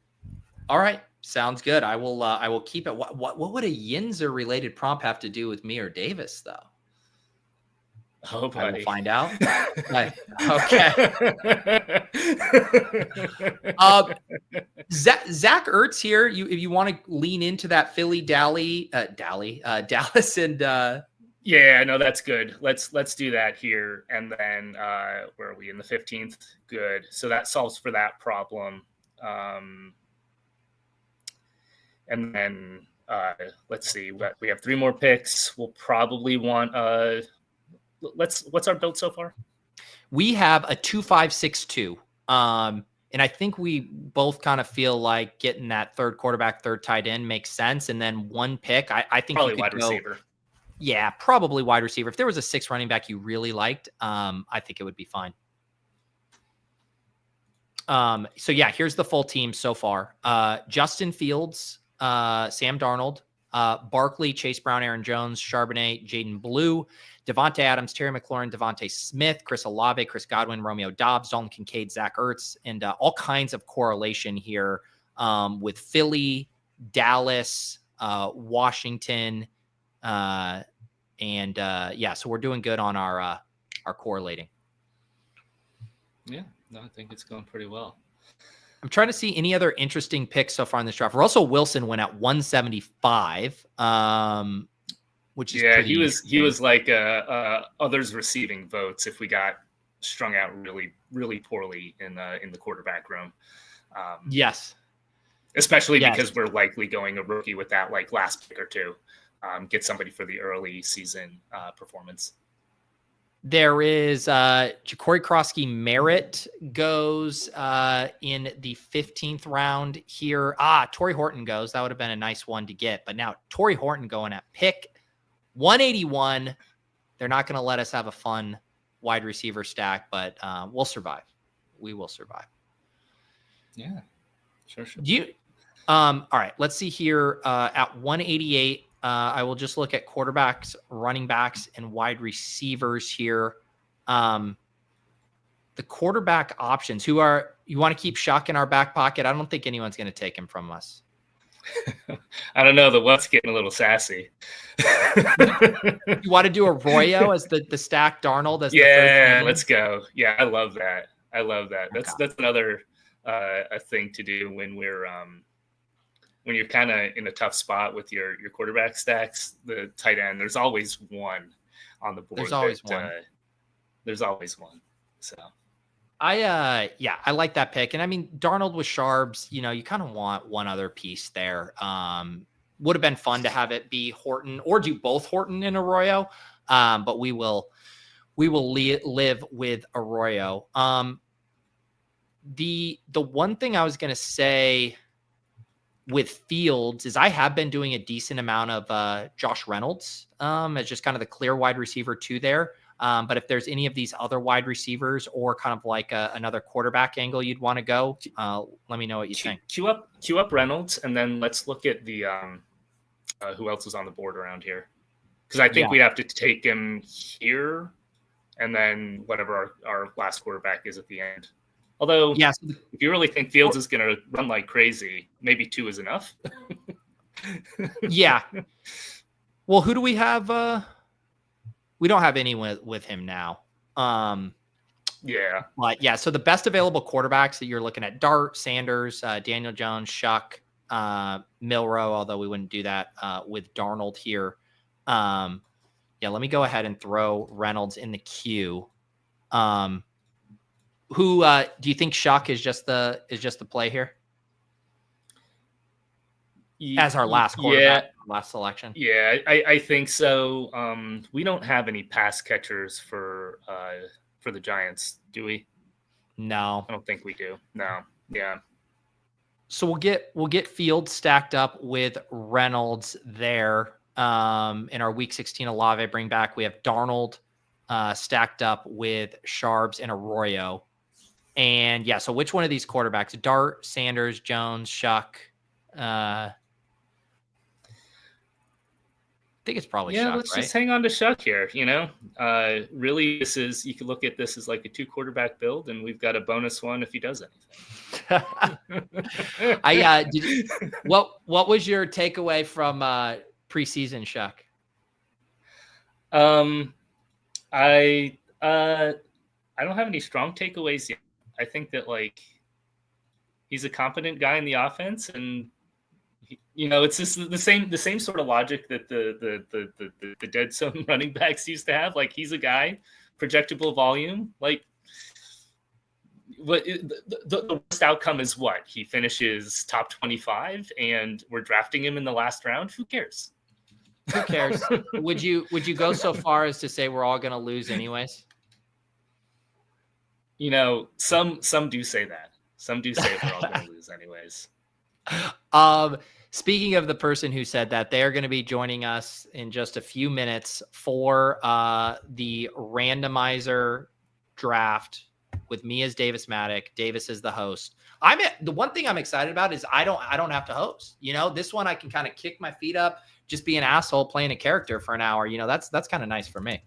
All right. Sounds good. I will keep it. What would a Yinzer related prompt have to do with me or Davis though? Oh, buddy. I will find out. Okay. Zach Ertz here. If you want to lean into that Philly Dallas and yeah, no, that's good. Let's do that here. And then where are we in the 15th? Good. So that solves for that problem. And then let's see. We have 3 more picks. We'll probably want what's our build so far? We have a 2-5-6-2. And I think we both kind of feel like getting that third quarterback, third tight end makes sense. And then 1 pick, I think probably wide receiver. Yeah, probably wide receiver. If there was a 6 running back you really liked, I think it would be fine. So yeah, here's the full team so far. Justin Fields, Sam Darnold, Barkley, Chase Brown, Aaron Jones, Charbonnet, Jaden Blue, Devontae Adams, Terry McLaurin, Devontae Smith, Chris Olave, Chris Godwin, Romeo Doubs, Dalton Kincaid, Zach Ertz, and all kinds of correlation here with Philly, Dallas, Washington, so we're doing good on our correlating. Yeah, no, I think it's going pretty well. I'm trying to see any other interesting picks so far in this draft. Russell Wilson went at 175, which is he was like others receiving votes if we got strung out really, really poorly in the quarterback room. Yes, especially because we're likely going a rookie with that like last pick or 2. Get somebody for the early season performance. There is Ja'Cory Krosky Merritt goes in the 15th round here. Torrey Horton goes. That would have been a nice one to get. But now Torrey Horton going at pick 181. They're not going to let us have a fun wide receiver stack, but we'll survive. We will survive. Yeah. Sure. Do you? All right. Let's see here. At 188, I will just look at quarterbacks, running backs, and wide receivers here. The quarterback options. You want to keep Shough in our back pocket? I don't think anyone's going to take him from us. I don't know. The what's getting a little sassy. You want to do Arroyo as the stack Darnold as yeah, let's go. Yeah, I love that. That's Okay. that's another a thing to do when you're kind of in a tough spot with your quarterback stacks. The tight end, there's always one on the board. There's always one. There's always one. So I like that pick. And I mean, Darnold with Sharps, you kind of want one other piece there. Would have been fun to have it be Horton or do both Horton and Arroyo. But we will live with Arroyo. The one thing I was going to say with Fields is I have been doing a decent amount of Josh Reynolds as just kind of the clear wide receiver 2 there. But if there's any of these other wide receivers or kind of like another quarterback angle you'd want to go, let me know what you think. Queue up Reynolds, and then let's look at the who else is on the board around here. Because I think we'd have to take him here, and then whatever our last quarterback is at the end. Although, if you really think Fields is going to run like crazy, maybe 2 is enough. Yeah. Well, who do we have? We don't have anyone with him now. Yeah. But yeah, so the best available quarterbacks that you're looking at: Dart, Sanders, Daniel Jones, Shough, Milrow, although we wouldn't do that with Darnold here. Let me go ahead and throw Reynolds in the queue. Who do you think Shough is just the play here? As our last quarterback, last selection. Yeah, I think so. We don't have any pass catchers for the Giants, do we? No, I don't think we do. No. Yeah. So we'll get Fields stacked up with Reynolds there. In our Week 16 Olave bring back, we have Darnold stacked up with Sharps and Arroyo. And so which one of these quarterbacks? Dart, Sanders, Jones, Shough. I think it's probably Shough, let's right? just hang on to Shough here. Really, you could look at this as like a 2 quarterback build, and we've got a bonus one if he does anything. What was your takeaway from preseason, Shough? I don't have any strong takeaways yet. I think that he's a competent guy in the offense, and it's just the same sort of logic that the dead zone running backs used to have. He's a guy, projectable volume. The worst outcome is what? He finishes top 25, and we're drafting him in the last round. Who cares? Who cares? Would you go so far as to say we're all going to lose anyways? Some do say that. Some do say we're all going to lose anyways. Speaking of the person who said that, they are going to be joining us in just a few minutes for the randomizer draft with me as Davis Mattek. Davis is the host. The one thing I'm excited about is I don't have to host. This one I can kind of kick my feet up, just be an asshole playing a character for an hour. That's kind of nice for me.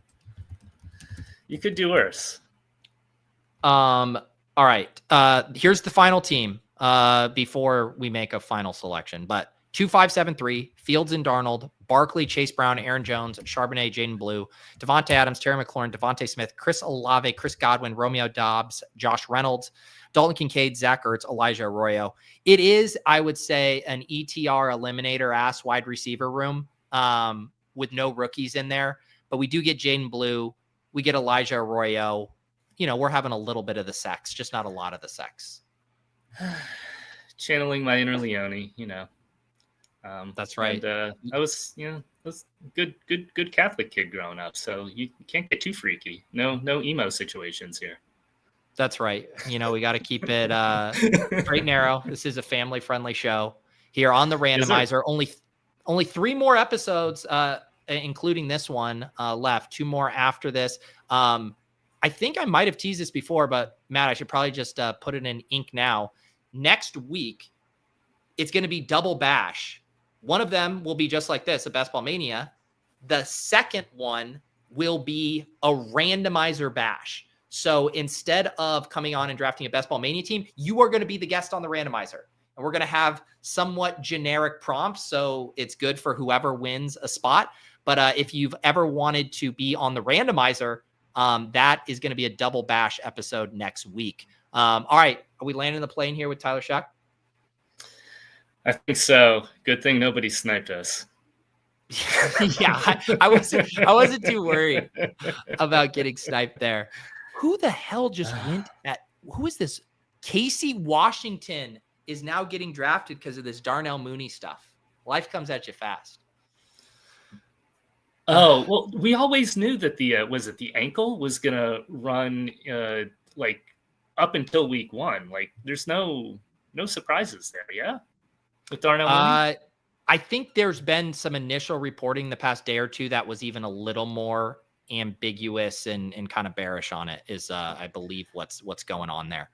You could do worse. All right. Here's the final team before we make a final selection. But 2-5-7-3, Fields and Darnold, Barkley, Chase Brown, Aaron Jones, Charbonnet, Jaden Blue, Devontae Adams, Terry McLaurin, Devontae Smith, Chris Olave, Chris Godwin, Romeo Dobbs, Josh Reynolds, Dalton Kincaid, Zach Ertz, Elijah Arroyo. It is, I would say, an ETR eliminator ass wide receiver room with no rookies in there. But we do get Jaden Blue. We get Elijah Arroyo. We're having a little bit of the sex, just not a lot of the sex. Channeling my inner Leone, That's right. And, I was good Catholic kid growing up, so you can't get too freaky. No emo situations here. That's right. We got to keep it straight and narrow. This is a family-friendly show here on the Randomizer. Only 3 more episodes, including this one, left. 2 more after this. I think I might have teased this before, but Matt, I should probably just put it in ink now. Next week, it's going to be double bash. One of them will be just like this, a Best Ball Mania. The second one will be a randomizer bash. So instead of coming on and drafting a Best Ball Mania team, you are going to be the guest on the randomizer. And we're going to have somewhat generic prompts. So it's good for whoever wins a spot. But if you've ever wanted to be on the randomizer, that is going to be a double bash episode next week. All right. Are we landing the plane here with Tyler Shough? I think so. Good thing nobody sniped us. Yeah, I wasn't too worried about getting sniped there. Who the hell just went at, who is this? Casey Washington is now getting drafted because of this Darnell Mooney stuff. Life comes at you fast. Oh, well, we always knew that the ankle was going to run like up until week 1. Like there's no surprises there. Yeah. With Darnell Mooney? I think there's been some initial reporting the past day or two that was even a little more ambiguous and kind of bearish on it is, I believe what's going on there.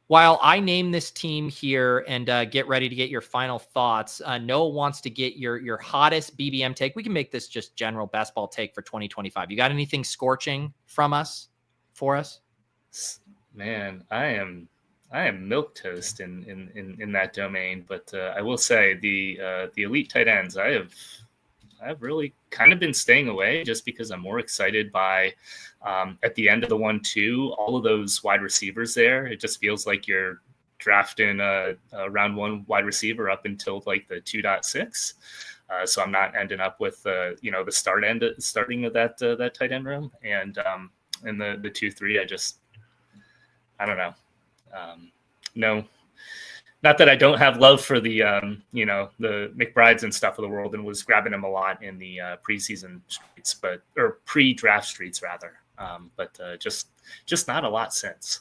While I name this team here and get ready to get your final thoughts, Noah wants to get your hottest BBM take. We can make this just general best ball take for 2025. You got anything scorching for us? Man, I am milk toast in that domain, but I will say the elite tight ends, I've really kind of been staying away just because I'm more excited by at the end of the 1-2, all of those wide receivers there. It just feels like you're drafting a round 1 wide receiver up until like the 2.6. So I'm not ending up with the starting of that tight end room, and the 2-3. I don't know. No, not that I don't have love for the the McBrides and stuff of the world, and was grabbing them a lot in the preseason streets, or pre-draft streets rather. But just not a lot since.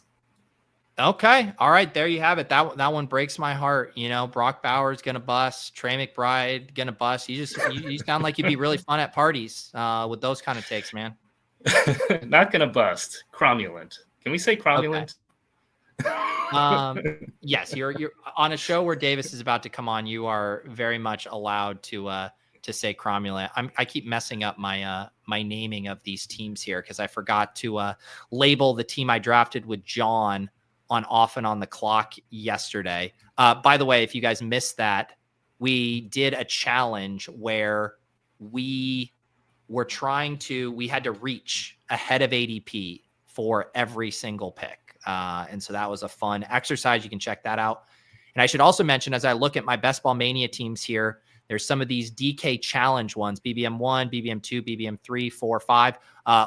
Okay. All right. There you have it. That one breaks my heart. Brock Bowers going to bust, Trey McBride going to bust. You sound like you'd be really fun at parties with those kind of takes, man. Not going to bust. Cromulent. Can we say cromulent? Okay. Yes, you're on a show where Davis is about to come on. You are very much allowed to say cromulent. I keep messing up my naming of these teams here because I forgot to label the team I drafted with John on Off and On the Clock yesterday. By the way, if you guys missed that, we did a challenge where we had to reach ahead of ADP for every single pick. And so that was a fun exercise. You can check that out. And I should also mention, as I look at my Best Ball Mania teams here, there's some of these DK challenge ones, BBM 1, BBM 2, BBM 3, 4, 5.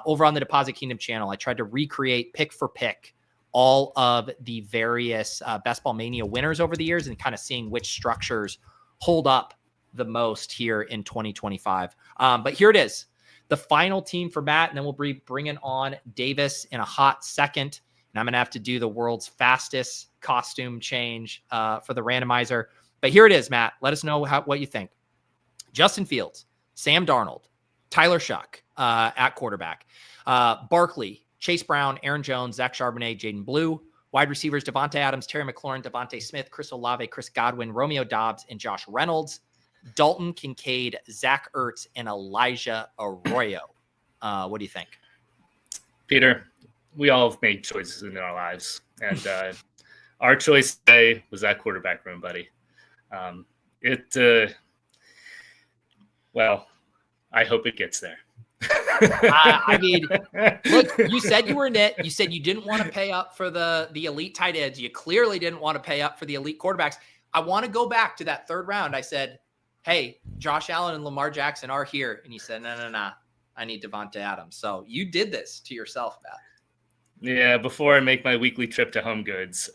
Over on the Deposit Kingdom channel, I tried to recreate pick for pick all of the various Best Ball Mania winners over the years and kind of seeing which structures hold up the most here in 2025. But here it is, the final team for Matt, and then we'll be bringing on Davis in a hot second. And I'm going to have to do the world's fastest costume change for the randomizer. But here it is, Matt. Let us know what you think. Justin Fields, Sam Darnold, Tyler Shough at quarterback, Barkley, Chase Brown, Aaron Jones, Zach Charbonnet, Jaden Blue. Wide receivers, Devontae Adams, Terry McLaurin, Devontae Smith, Chris Olave, Chris Godwin, Romeo Doubs, and Josh Reynolds. Dalton Kincaid, Zach Ertz, and Elijah Arroyo. What do you think? Peter, we all have made choices in our lives, and our choice today was that quarterback room, buddy. Well, I hope it gets there. I mean, look, you said you were in it. You said you didn't want to pay up for the elite tight ends. You clearly didn't want to pay up for the elite quarterbacks. I want to go back to that third round. I said, hey, Josh Allen and Lamar Jackson are here. And you said, no. I need Devontae Adams. So you did this to yourself, Matt. Yeah, before I make my weekly trip to Home Goods,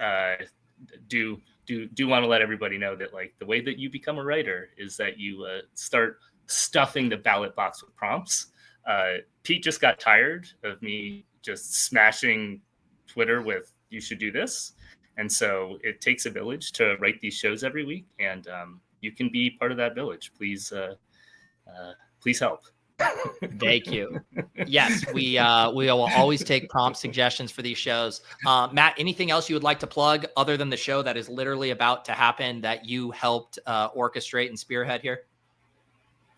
do want to let everybody know that like the way that you become a writer is that you start stuffing the ballot box with prompts. Pete just got tired of me just smashing Twitter with "you should do this," and so it takes a village to write these shows every week, and you can be part of that village. Please help. Thank you. Yes, we will always take prompt suggestions for these shows. Matt, anything else you would like to plug other than the show that is literally about to happen that you helped orchestrate and spearhead here?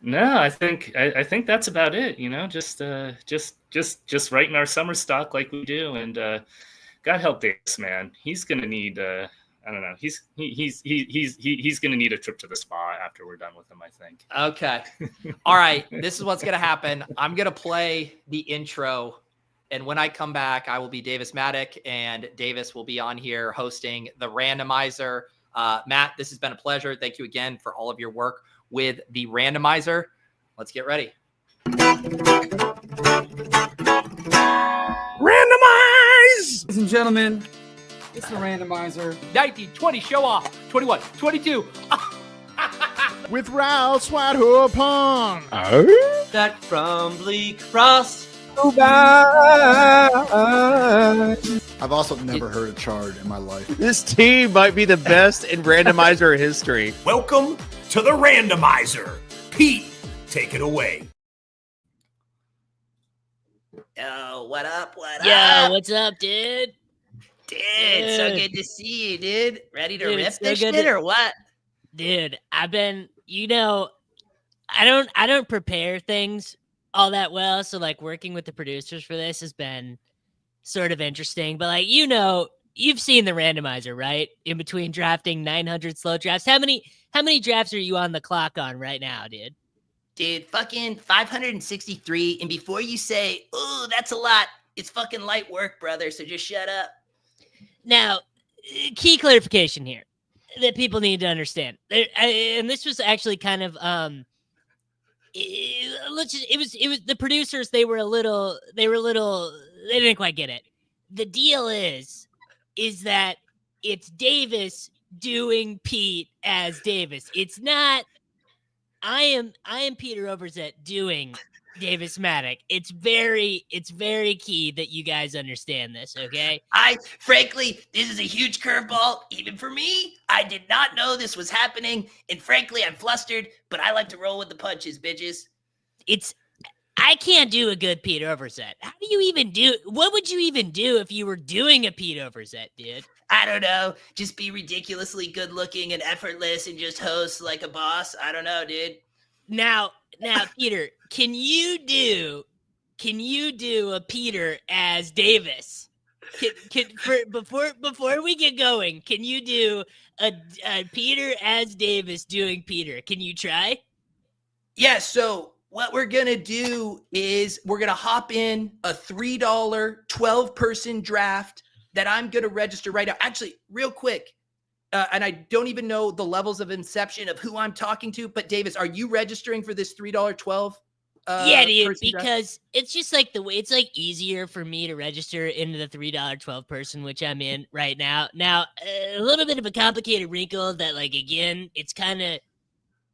No, I think that's about it. Just writing our summer stock like we do, and God help Davis, man. He's gonna need I don't know. He's gonna need a trip to the spa after we're done with him, I think. Okay. All right. This is what's gonna happen. I'm gonna play the intro, and when I come back, I will be Davis Mattek, and Davis will be on here hosting the Randomizer. Matt, this has been a pleasure. Thank you again for all of your work with the Randomizer. Let's get ready. Randomize! Ladies and gentlemen, it's the Randomizer. 19, 20, show off. 21, 22. With Ralph Swat-Hoo-Pong. That crumbly crust. I've also never heard a chard in my life. This team might be the best in randomizer history. Welcome to the Randomizer. Pete, take it away. Yo, what up? What Yo, up? what's up, dude? Dude, so good to see you, dude. Ready to Dude, rip so this good shit to- or what? Dude, I've been, I don't prepare things all that well. So like working with the producers for this has been sort of interesting. But like, you've seen the Randomizer, right? In between drafting 900 slow drafts. How many drafts are you on the clock on right now, dude? Dude, fucking 563. And before you say, oh, that's a lot, it's fucking light work, brother. So just shut up. Now, key clarification here that people need to understand. And this was actually kind of, it was the producers. They didn't quite get it. The deal is that it's Davis doing Pete as Davis. It's not, I am Peter Overzet doing Davis Mattek. It's very key that you guys understand this, okay? Frankly, this is a huge curveball, even for me. I did not know this was happening. And frankly, I'm flustered, but I like to roll with the punches, bitches. I can't do a good Pete Overzet. How do you even what would you even do if you were doing a Pete Overzet, dude? I don't know. Just be ridiculously good looking and effortless and just host like a boss. I don't know, dude. Now, Peter, can you do a Peter as Davis? Before we get going, can you do a Peter as Davis doing Peter? Can you try? Yeah, so what we're going to do is we're going to hop in a $3 12-person draft that I'm going to register right now. Actually, real quick, and I don't even know the levels of Inception of who I'm talking to, but Davis, are you registering for this $3 12? Yeah, dude, because it's just like the way it's like easier for me to register into the $3 12 person, which I'm in right now. Now, a little bit of a complicated wrinkle that, like, again, it's kind of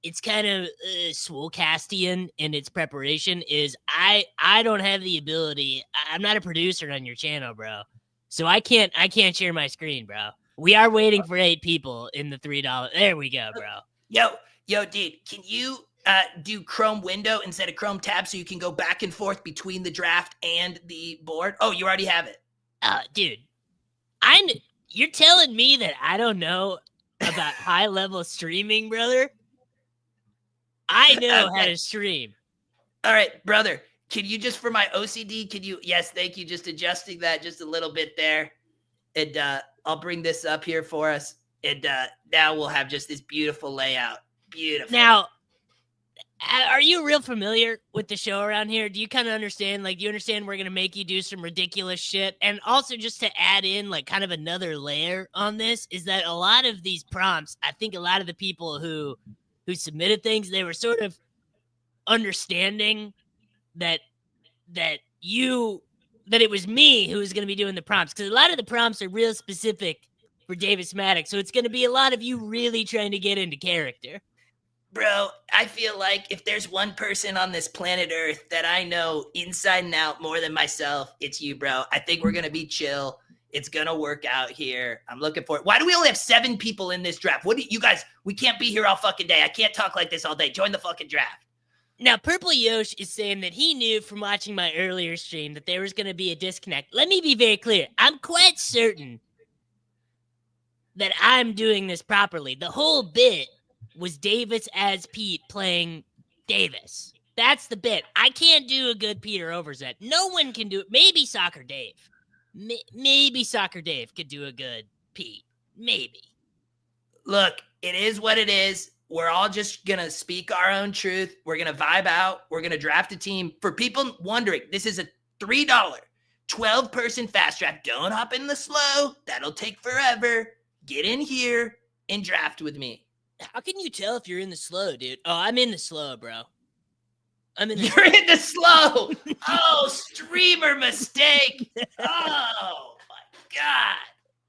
Swolecastian in its preparation is I don't have the ability. I'm not a producer on your channel, bro. So I can't share my screen, bro. We are waiting for 8 people in the $3. There we go, bro. Yo, dude, can you do Chrome window instead of Chrome tab so you can go back and forth between the draft and the board? Oh, you already have it. Dude, you're telling me that I don't know about high level streaming, brother? I know how to stream. All right, brother. Can you just, for my OCD, yes, thank you. Just adjusting that just a little bit there. And I'll bring this up here for us. And now we'll have just this beautiful layout. Beautiful. Now, are you real familiar with the show around here? Do you kind of understand? Like, do you understand we're going to make you do some ridiculous shit? And also, just to add in, like, kind of another layer on this, is that a lot of these prompts, I think a lot of the people who submitted things, they were sort of understanding that it was me who was going to be doing the prompts, because a lot of the prompts are real specific for Davis Mattek. So it's going to be a lot of you really trying to get into character. Bro, I feel like if there's one person on this planet Earth that I know inside and out more than myself, it's you, bro. I think we're going to be chill. It's going to work out here. I'm looking for it. Why do we only have 7 people in this draft? What do you guys, we can't be here all fucking day. I can't talk like this all day. Join the fucking draft. Now, Purple Yosh is saying that he knew from watching my earlier stream that there was going to be a disconnect. Let me be very clear. I'm quite certain that I'm doing this properly. The whole bit was Davis as Pete playing Davis. That's the bit. I can't do a good Peter Overzet. No one can do it. Maybe Soccer Dave. Maybe Soccer Dave could do a good Pete. Maybe. Look, it is what it is. We're all just going to speak our own truth. We're going to vibe out. We're going to draft a team. For people wondering, this is a $3, 12-person fast draft. Don't hop in the slow. That'll take forever. Get in here and draft with me. How can you tell if you're in the slow, dude? Oh, I'm in the slow, bro. I'm in the You're in the slow. Oh, streamer mistake. Oh, my God.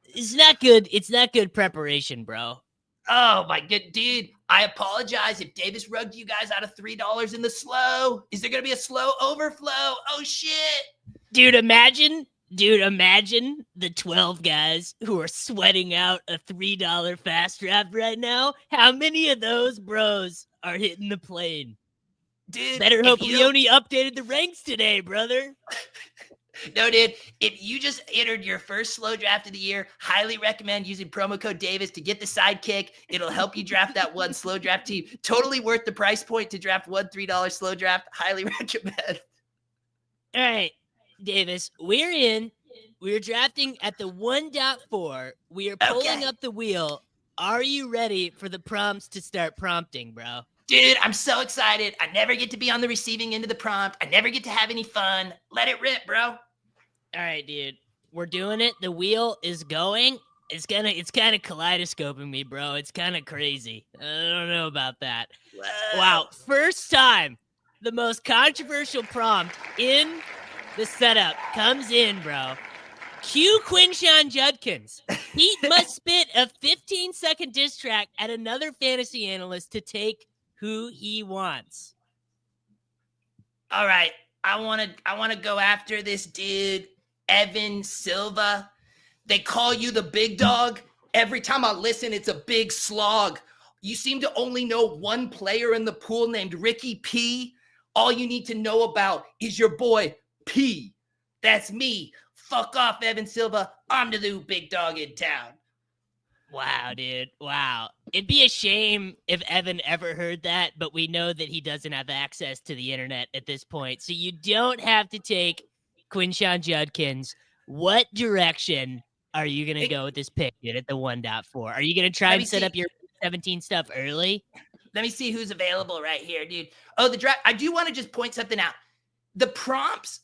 It's not good. It's not good preparation, bro. Oh, my good dude. I apologize if Davis rugged you guys out of $3 in the slow. Is there going to be a slow overflow? Oh, shit. Dude, imagine the 12 guys who are sweating out a $3 fast draft right now. How many of those bros are hitting the plane? Dude, better hope Leone updated the ranks today, brother. No, dude, if you just entered your first slow draft of the year, highly recommend using promo code Davis to get the sidekick. It'll help you draft that one slow draft team. Totally worth the price point to draft one $3 slow draft. Highly recommend. All right, Davis, we're drafting at the 1.4. We are pulling up the wheel. Are you ready for the prompts to start prompting, bro? Dude, I'm so excited. I never get to be on the receiving end of the prompt. I never get to have any fun. Let it rip, bro. All right, dude. We're doing it. The wheel is going. It's kind of kaleidoscoping me, bro. It's kind of crazy. I don't know about that. Whoa. Wow. First time the most controversial prompt in the setup comes in, bro. Cue Quinshawn Judkins. Pete must spit a 15-second diss track at another fantasy analyst to take who he wants. All right. I want to go after this dude, Evan Silva. They call you the big dog. Every time I listen, it's a big slog. You seem to only know one player in the pool named Ricky P. All you need to know about is your boy P. That's me. Fuck off, Evan Silva. I'm the new big dog in town. Wow, dude. Wow. It'd be a shame if Evan ever heard that, but we know that he doesn't have access to the internet at this point. So you don't have to take Quinshawn Judkins. What direction are you going to go with this pick, dude, at the 1.4? Are you going to try and set up your 17 stuff early? Let me see who's available right here, dude. Oh, the draft. I do want to just point something out. The prompts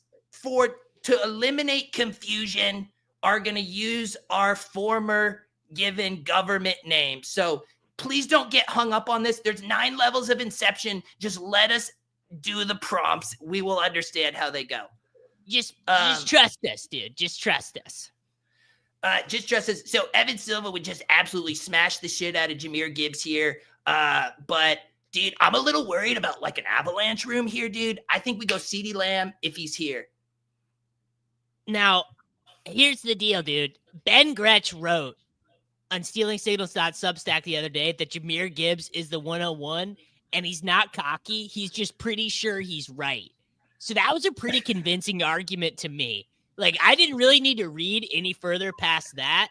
to eliminate confusion are going to use our former given government name. So please don't get hung up on this. There's 9 levels of Inception. Just let us do the prompts. We will understand how they go. Just trust us, dude. Just trust us. Just trust us. So Evan Silva would just absolutely smash the shit out of Jahmyr Gibbs here. But dude, I'm a little worried about like an avalanche room here, dude. I think we go CeeDee Lamb if he's here. Now, here's the deal, dude. Ben Gretsch wrote on StealingSignals.substack the other day that Jahmyr Gibbs is the 101, and he's not cocky. He's just pretty sure he's right. So that was a pretty convincing argument to me. Like, I didn't really need to read any further past that.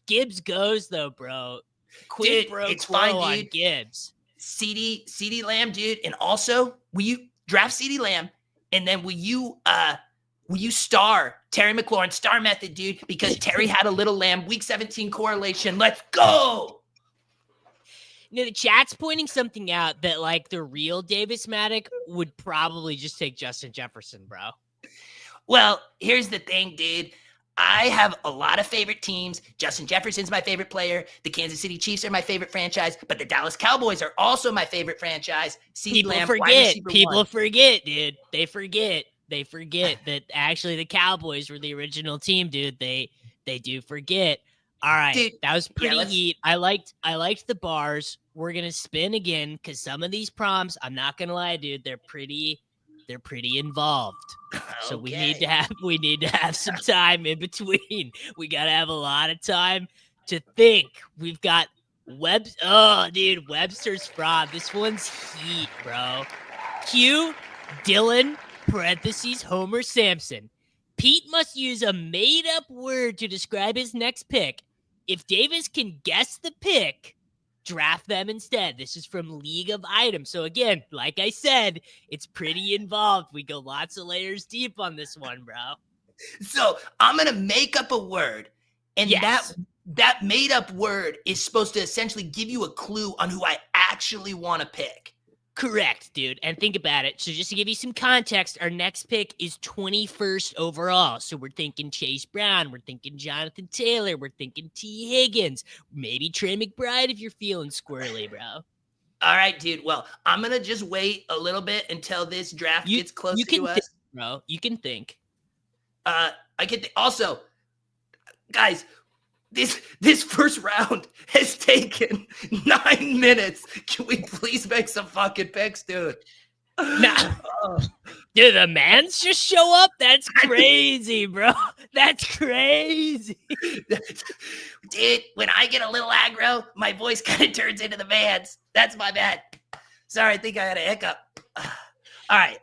Gibbs goes, though, bro. Quid pro quo on Gibbs. CeeDee Lamb, dude. And also, will you draft CeeDee Lamb, and then will you star Terry McLaurin, star method, dude, because Terry had a little lamb, week 17 correlation. Let's go. You know, the chat's pointing something out that, like, the real Davis Mattek would probably just take Justin Jefferson, bro. Well, here's the thing, dude. I have a lot of favorite teams. Justin Jefferson's my favorite player. The Kansas City Chiefs are my favorite franchise, but the Dallas Cowboys are also my favorite franchise. People forget, dude. They forget that actually the Cowboys were the original team, dude. They do forget. All right, dude, that was pretty heat. I liked the bars. We're gonna spin again because some of these prompts, I'm not gonna lie, dude, they're pretty involved. So we need to have some time in between. We gotta have a lot of time to think. We've got Webster's fraud. This one's heat, bro. Q, Dylan, parentheses, Homer Sampson. Pete must use a made-up word to describe his next pick. If Davis can guess the pick, draft them instead. This is from League of Items. So again, like I said, it's pretty involved. We go lots of layers deep on this one, bro. So I'm going to make up a word, and Yes. that made up word is supposed to essentially give you a clue on who I actually want to pick. Correct, dude. And think about it. So just to give you some context, our next pick is 21st overall. So we're thinking Chase Brown. We're thinking Jonathan Taylor. We're thinking T. Higgins. Maybe Trey McBride if you're feeling squirrely, bro. All right, dude. Well, I'm going to just wait a little bit until this draft gets closer to us. Think, bro. You can think. I can also, guys, this first round has taken 9 minutes. Can we please make some fucking picks, dude? Nah. Did the mans just show up? That's crazy, bro. That's crazy. Dude, when I get a little aggro, my voice kind of turns into the mans. That's my bad. Sorry, I think I had a hiccup. All right.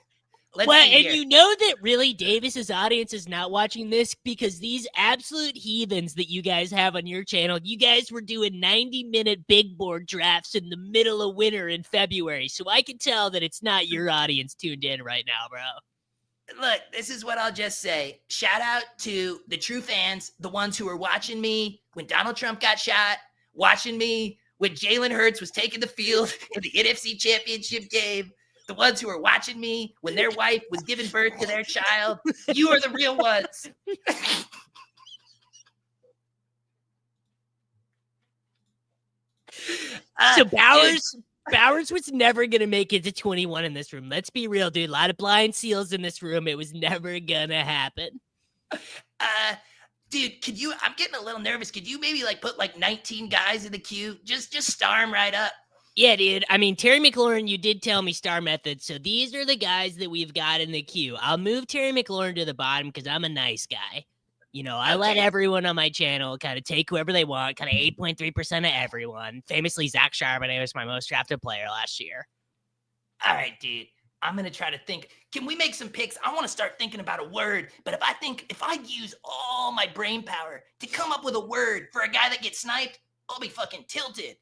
And you know that really Davis's audience is not watching this because these absolute heathens that you guys have on your channel, you guys were doing 90-minute big board drafts in the middle of winter in February. So I can tell that it's not your audience tuned in right now, bro. Look, this is what I'll just say. Shout out to the true fans, the ones who were watching me when Donald Trump got shot, watching me when Jalen Hurts was taking the field in the NFC Championship game, the ones who were watching me when their wife was giving birth to their child. You are the real ones. So Bowers was never going to make it to 21 in this room. Let's be real, dude. A lot of blind seals in this room. It was never going to happen. Dude, I'm getting a little nervous. Could you maybe put 19 guys in the queue? Just star them right up. Yeah, dude. I mean, Terry McLaurin, you did tell me star method. So these are the guys that we've got in the queue. I'll move Terry McLaurin to the bottom because I'm a nice guy. You know, I let everyone on my channel kind of take whoever they want, kind of 8.3% of everyone. Famously, Zach Charbonnet was my most drafted player last year. All right, dude. I'm going to try to think. Can we make some picks? I want to start thinking about a word. But if I use all my brain power to come up with a word for a guy that gets sniped, I'll be fucking tilted.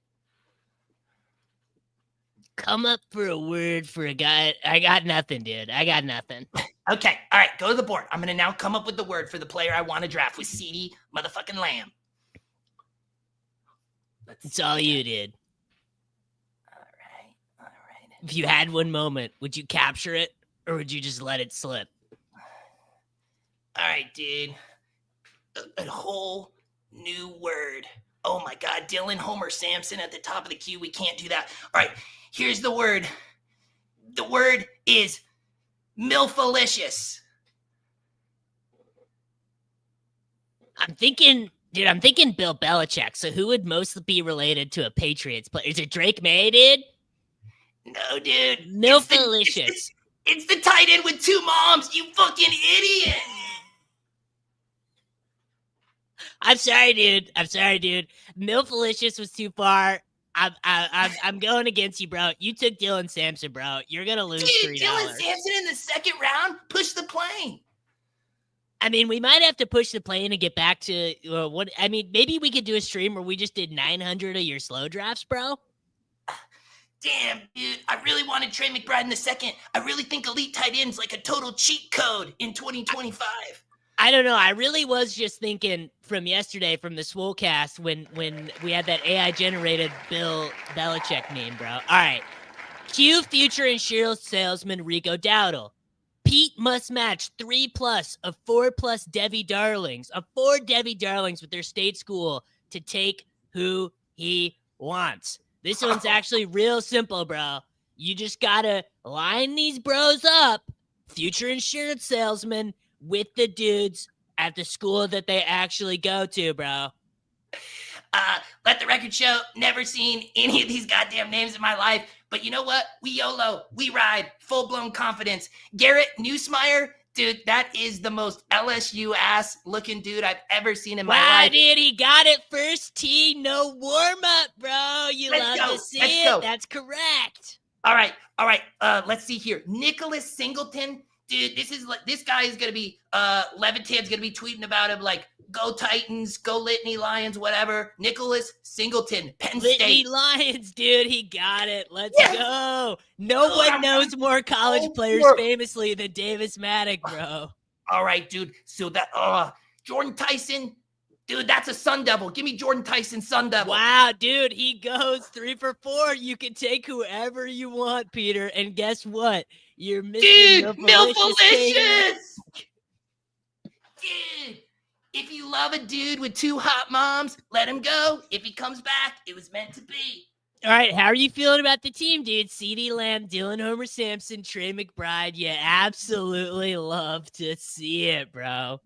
Come up for a word for a guy. I got nothing, dude. I got nothing. Okay. All right. Go to the board. I'm going to now come up with the word for the player I want to draft with CeeDee motherfucking Lamb. It's all you, dude. All right. If you had one moment, would you capture it or would you just let it slip? All right, dude. A whole new word. Oh my God. Dylan Homer Sampson at the top of the queue. We can't do that. All right. Here's the word. The word is milfalicious. I'm thinking Bill Belichick. So who would most be related to a Patriots player? Is it Drake May, dude? No, dude. Milfalicious. It's the tight end with two moms, you fucking idiot. I'm sorry, dude. Milfalicious was too far. I'm going against you, bro. You took Dylan Sampson, bro. You're gonna lose $3. Dylan Sampson in the second round. Push the plane. I mean, we might have to push the plane and get back to maybe we could do a stream where we just did 900 of your slow drafts, bro. Damn, dude. I really wanted Trey McBride in the second. I really think elite tight end's like a total cheat code in 2025. I don't know. I really was just thinking from yesterday from the Swolecast when we had that AI-generated Bill Belichick meme, bro. All right. Q future insurance salesman Rico Dowdle. Pete must match 3+ of 4+ Debbie Darlings, of 4 Debbie Darlings with their state school to take who he wants. This one's actually real simple, bro. You just gotta line these bros up, future insurance salesman, with the dudes at the school that they actually go to, bro. Let the record show, never seen any of these goddamn names in my life. But you know what? We YOLO. We ride. Full-blown confidence. Garrett Nussmeier, dude, that is the most LSU-ass looking dude I've ever seen in my life. Dude, he got it first tee, no warm-up, bro. You love to see it. That's correct. All right. Let's see here. Nicholas Singleton. Dude, this guy is gonna be Levitan's gonna be tweeting about him like go Titans, go Litany Lions, whatever. Nicholas Singleton, Penn Litany State. Lions, dude, he got it. Let's Yes! go. No one knows more college players famously than Davis Mattek, bro. All right, dude. So that Jordan Tyson, dude, that's a Sun Devil. Give me Jordan Tyson, Sun Devil. Wow, dude, he goes 3 for 4. You can take whoever you want, Peter. And guess what? You're missing Dude, Milfalicious! Dude, if you love a dude with 2 hot moms, let him go. If he comes back, it was meant to be. All right, how are you feeling about the team, dude? CeeDee Lamb, Dylan Homer Sampson, Trey McBride. You absolutely love to see it, bro.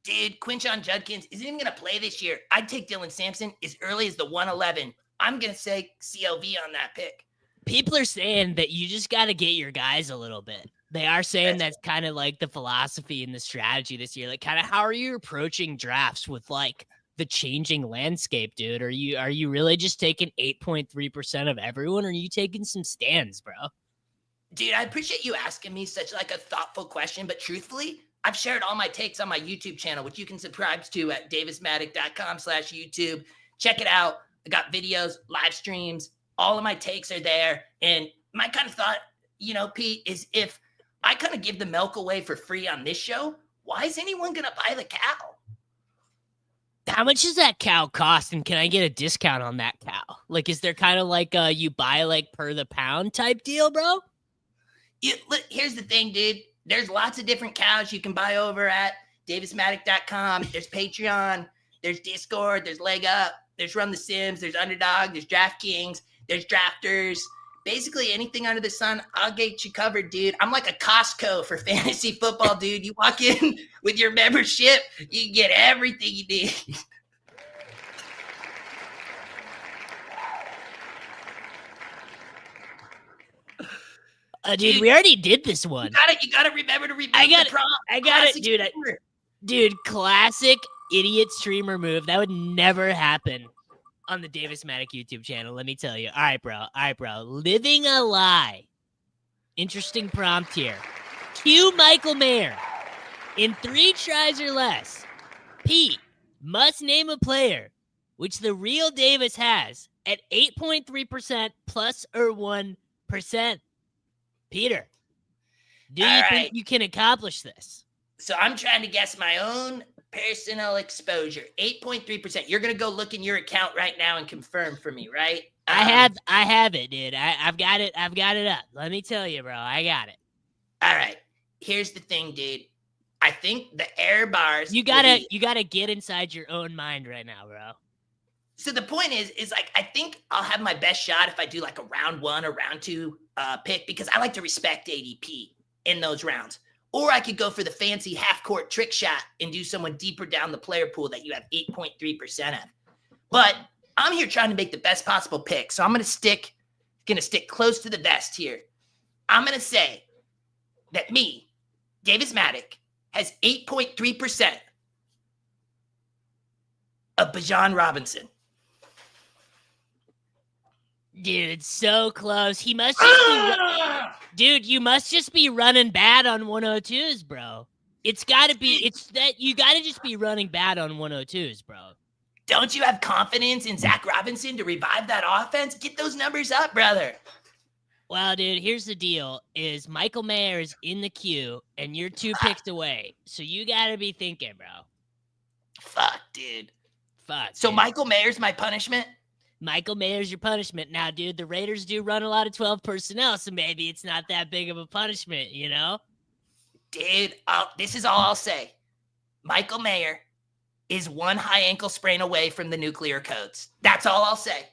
Dude, Quinshon Judkins isn't even going to play this year. I'd take Dylan Sampson as early as the 111. I'm going to say CLV on that pick. People are saying that you just got to get your guys a little bit. They are saying that's kind of like the philosophy and the strategy this year. Like, kind of how are you approaching drafts with like the changing landscape, dude? Are you really just taking 8.3% of everyone, or are you taking some stands, bro? Dude, I appreciate you asking me such like a thoughtful question, but truthfully, I've shared all my takes on my YouTube channel, which you can subscribe to at davismattek.com/YouTube. Check it out. I got videos, live streams. All of my takes are there. And my kind of thought, Pete, is if I kind of give the milk away for free on this show, why is anyone going to buy the cow? How much does that cow cost? And can I get a discount on that cow? Like, is there kind of like you buy like per the pound type deal, bro? Look, here's the thing, dude. There's lots of different cows you can buy over at davismattek.com. There's Patreon. There's Discord. There's Leg Up. There's Run the Sims. There's Underdog. There's DraftKings. There's Drafters. Basically anything under the sun, I'll get you covered, dude. I'm like a Costco for fantasy football, dude. You walk in with your membership, you get everything you need. Dude, we already did this one. You gotta remember to remove the prompt. I got it, dude. Dude, classic idiot streamer move. That would never happen on the Davis Mattek YouTube channel, let me tell you. All right, bro. Living a lie. Interesting prompt here. Cue Michael Mayer. In 3 tries or less, Pete must name a player which the real Davis has at 8.3% plus or 1%. Peter, do you think you can accomplish this? So I'm trying to guess my own personal exposure. 8.3%. You're gonna go look in your account right now and confirm for me, right? I have it, dude. I've got it up. Let me tell you, bro. I got it. All right. Here's the thing, dude. I think the error bars. You gotta get inside your own mind right now, bro. So the point is like I think I'll have my best shot if I do like a round 1 or round 2 pick, because I like to respect ADP in those rounds. Or I could go for the fancy half-court trick shot and do someone deeper down the player pool that you have 8.3% of. But I'm here trying to make the best possible pick, so I'm gonna stick close to the vest here. I'm gonna say that me, Davis Mattek, has 8.3% of Bijan Robinson. Dude, so close. He must just Dude, you must just be running bad on 102s, bro. It's gotta be, you gotta just be running bad on 102s, bro. Don't you have confidence in Zach Robinson to revive that offense? Get those numbers up, brother. Well, dude, here's the deal, is Michael Mayer is in the queue, and you're 2 picks away. So you gotta be thinking, bro. Fuck, dude. So dude. Michael Mayer's my punishment? Michael Mayer's your punishment. Now, dude, the Raiders do run a lot of 12 personnel, so maybe it's not that big of a punishment, you know? Dude, this is all I'll say. Michael Mayer is 1 high ankle sprain away from the nuclear codes. That's all I'll say.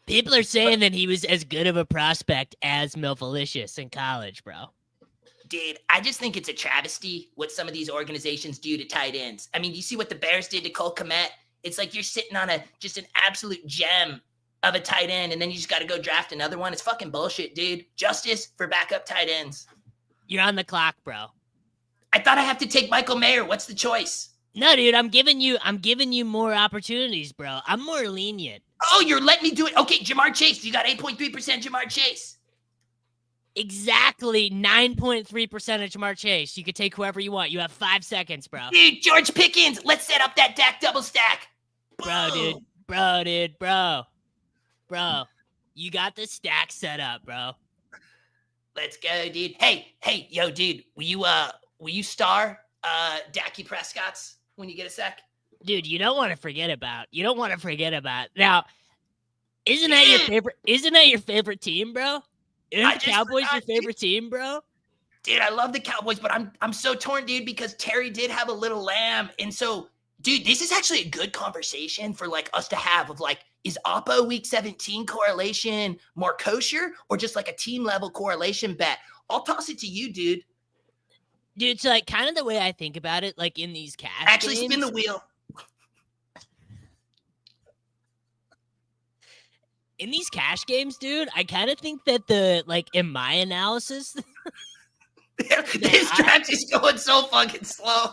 People are saying that he was as good of a prospect as Milfalicious in college, bro. Dude, I just think it's a travesty what some of these organizations do to tight ends. I mean, you see what the Bears did to Cole Kmet? It's like you're sitting on just an absolute gem of a tight end, and then you just got to go draft another one. It's fucking bullshit, dude. Justice for backup tight ends. You're on the clock, bro. I thought I have to take Michael Mayer. What's the choice? No, dude, I'm giving you more opportunities, bro. I'm more lenient. Oh, you're letting me do it. Okay, Jamar Chase. You got 8.3% Jamar Chase. Exactly 9.3% of Jamar Chase. You could take whoever you want. You have 5 seconds, bro. Dude, George Pickens. Let's set up that Dak double stack. Bro, dude. Boom. Bro. You got the stack set up, bro. Let's go, dude. Hey, yo, dude. Will you star Dak Prescott's when you get a sec? Dude, you don't want to forget about. Now, isn't that your favorite? Isn't that your favorite team, bro? Isn't the Cowboys your favorite team, bro? Dude, I love the Cowboys, but I'm so torn, dude, because Terry did have a little lamb. And so, dude, this is actually a good conversation for like us to have of like, is Oppo week 17 correlation more kosher or just like a team level correlation bet? I'll toss it to you, dude. Dude, it's like kind of the way I think about it, like in these cash Actually, games. spin the wheel. In these cash games, dude, I kind of think that in my analysis, this draft is going so fucking slow.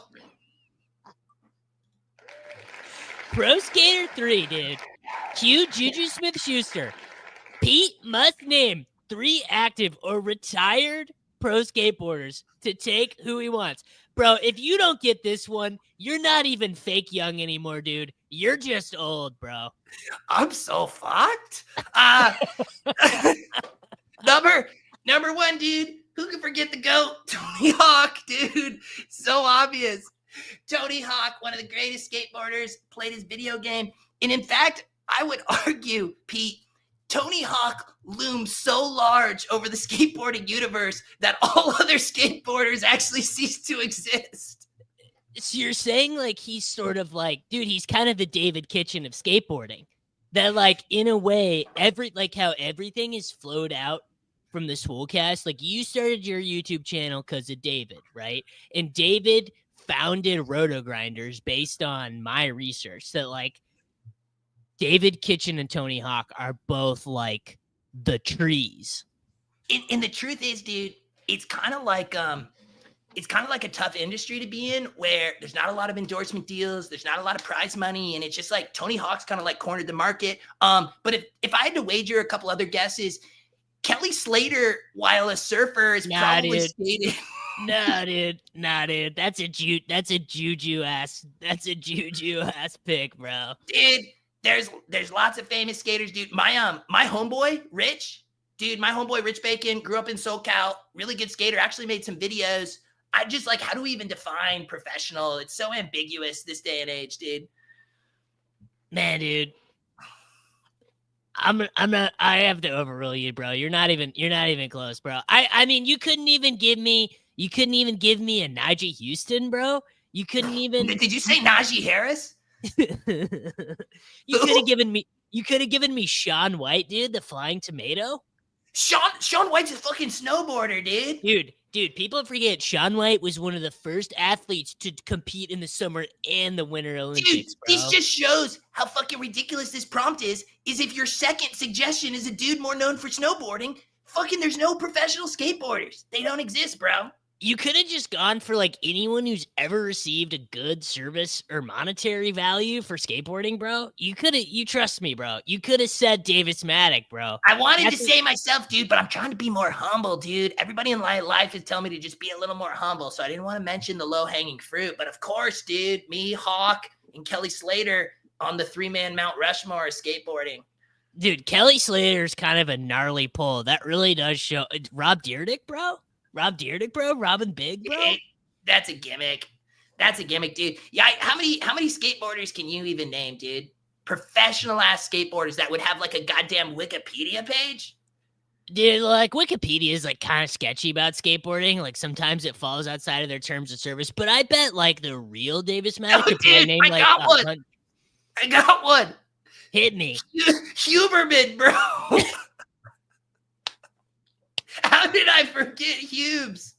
Pro Skater 3, dude. Q Juju Smith-Schuster. Pete must name 3 active or retired pro skateboarders to take who he wants. Bro, if you don't get this one, you're not even fake young anymore, dude. You're just old, bro. I'm so fucked. Number 1, dude. Who can forget the GOAT? Tony Hawk, dude. So obvious. Tony Hawk, one of the greatest skateboarders, played his video game. And in fact, I would argue, Pete, Tony Hawk looms so large over the skateboarding universe that all other skateboarders actually cease to exist. So you're saying like he's sort of like, dude, he's kind of the David Kitchen of skateboarding. That like in a way, how everything is flowed out from this whole cast. Like you started your YouTube channel because of David, right? And David founded Roto Grinders based on my research that like David Kitchen and Tony Hawk are both like the trees. And the truth is, dude, it's kind of like a tough industry to be in where there's not a lot of endorsement deals, there's not a lot of prize money, and it's just like Tony Hawk's kind of like cornered the market. But if I had to wager a couple other guesses, Kelly Slater, while a surfer, is probably skated. Nah, dude. That's a juju ass pick, bro. Dude, there's lots of famous skaters, dude. My homeboy, Rich Bacon, grew up in SoCal, really good skater, actually made some videos. I just like, how do we even define professional? It's so ambiguous this day and age, dude. Man, dude. I have to overrule you, bro. You're not even close, bro. I mean, you couldn't even give me a Najee Houston, bro. You couldn't even. Did you say Najee Harris? You could have given me Shaun White, dude, the flying tomato. Shaun White's a fucking snowboarder, dude. Dude, people forget Shaun White was one of the first athletes to compete in the Summer and the Winter Olympics. Dude, this just shows how fucking ridiculous this prompt is if your second suggestion is a dude more known for snowboarding, fucking there's no professional skateboarders. They don't exist, bro. You could have just gone for like anyone who's ever received a good service or monetary value for skateboarding, bro. You trust me, bro. You could have said Davis Mattek, bro. I wanted to say myself, dude, but I'm trying to be more humble, dude. Everybody in life is telling me to just be a little more humble, so I didn't want to mention the low-hanging fruit. But of course, dude, me, Hawk, and Kelly Slater on the 3-man Mount Rushmore of skateboarding. Dude, Kelly Slater's kind of a gnarly pull. That really does show. Rob Dyrdek, bro? Robin Big, bro? That's a gimmick. Dude. Yeah, how many skateboarders can you even name, dude? Professional ass skateboarders that would have like a goddamn Wikipedia page? Dude, like Wikipedia is like kind of sketchy about skateboarding. Like sometimes it falls outside of their terms of service. But I bet like the real Davis Mattek could be named like I got one. Hit me. Huberman, bro. How did I forget Hubes?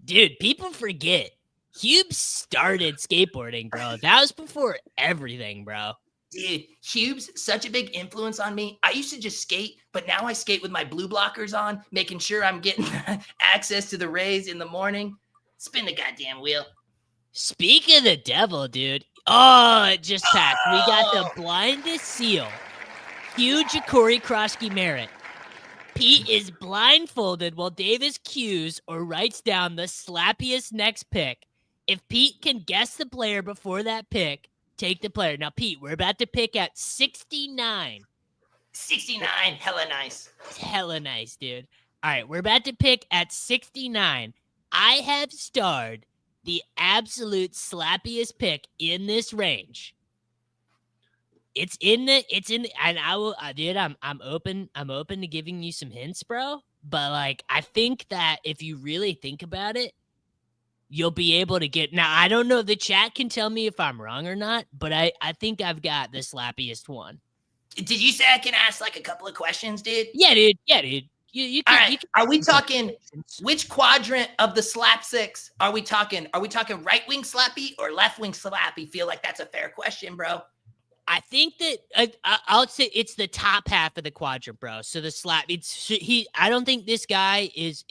Dude, people forget. Hubes started skateboarding, bro. That was before everything, bro. Dude, Hubes, such a big influence on me. I used to just skate, but now I skate with my blue blockers on, making sure I'm getting access to the rays in the morning. Spin the goddamn wheel. Speak of the devil, dude. Oh, it just passed. We got the blindest seal. Q Ja'Cory Krosky Merritt. Pete is blindfolded while Davis cues or writes down the slappiest next pick. If Pete can guess the player before that pick, take the player. Now, Pete, we're about to pick at 69. 69, hella nice. It's hella nice, dude. All right, we're about to pick at 69. I have starred the absolute slappiest pick in this range. And I will, dude, I'm open to giving you some hints, bro. But like, I think that if you really think about it, you'll be able to get. Now, I don't know. The chat can tell me if I'm wrong or not, but I think I've got the slappiest one. Did you say I can ask like a couple of questions, dude? Yeah, dude. You can, all right. Are we talking which quadrant of the slap six are we talking? Are we talking right wing slappy or left wing slappy? Feel like that's a fair question, bro. I think that I'll say it's the top half of the quadrant, bro. So the slap, I don't think this guy is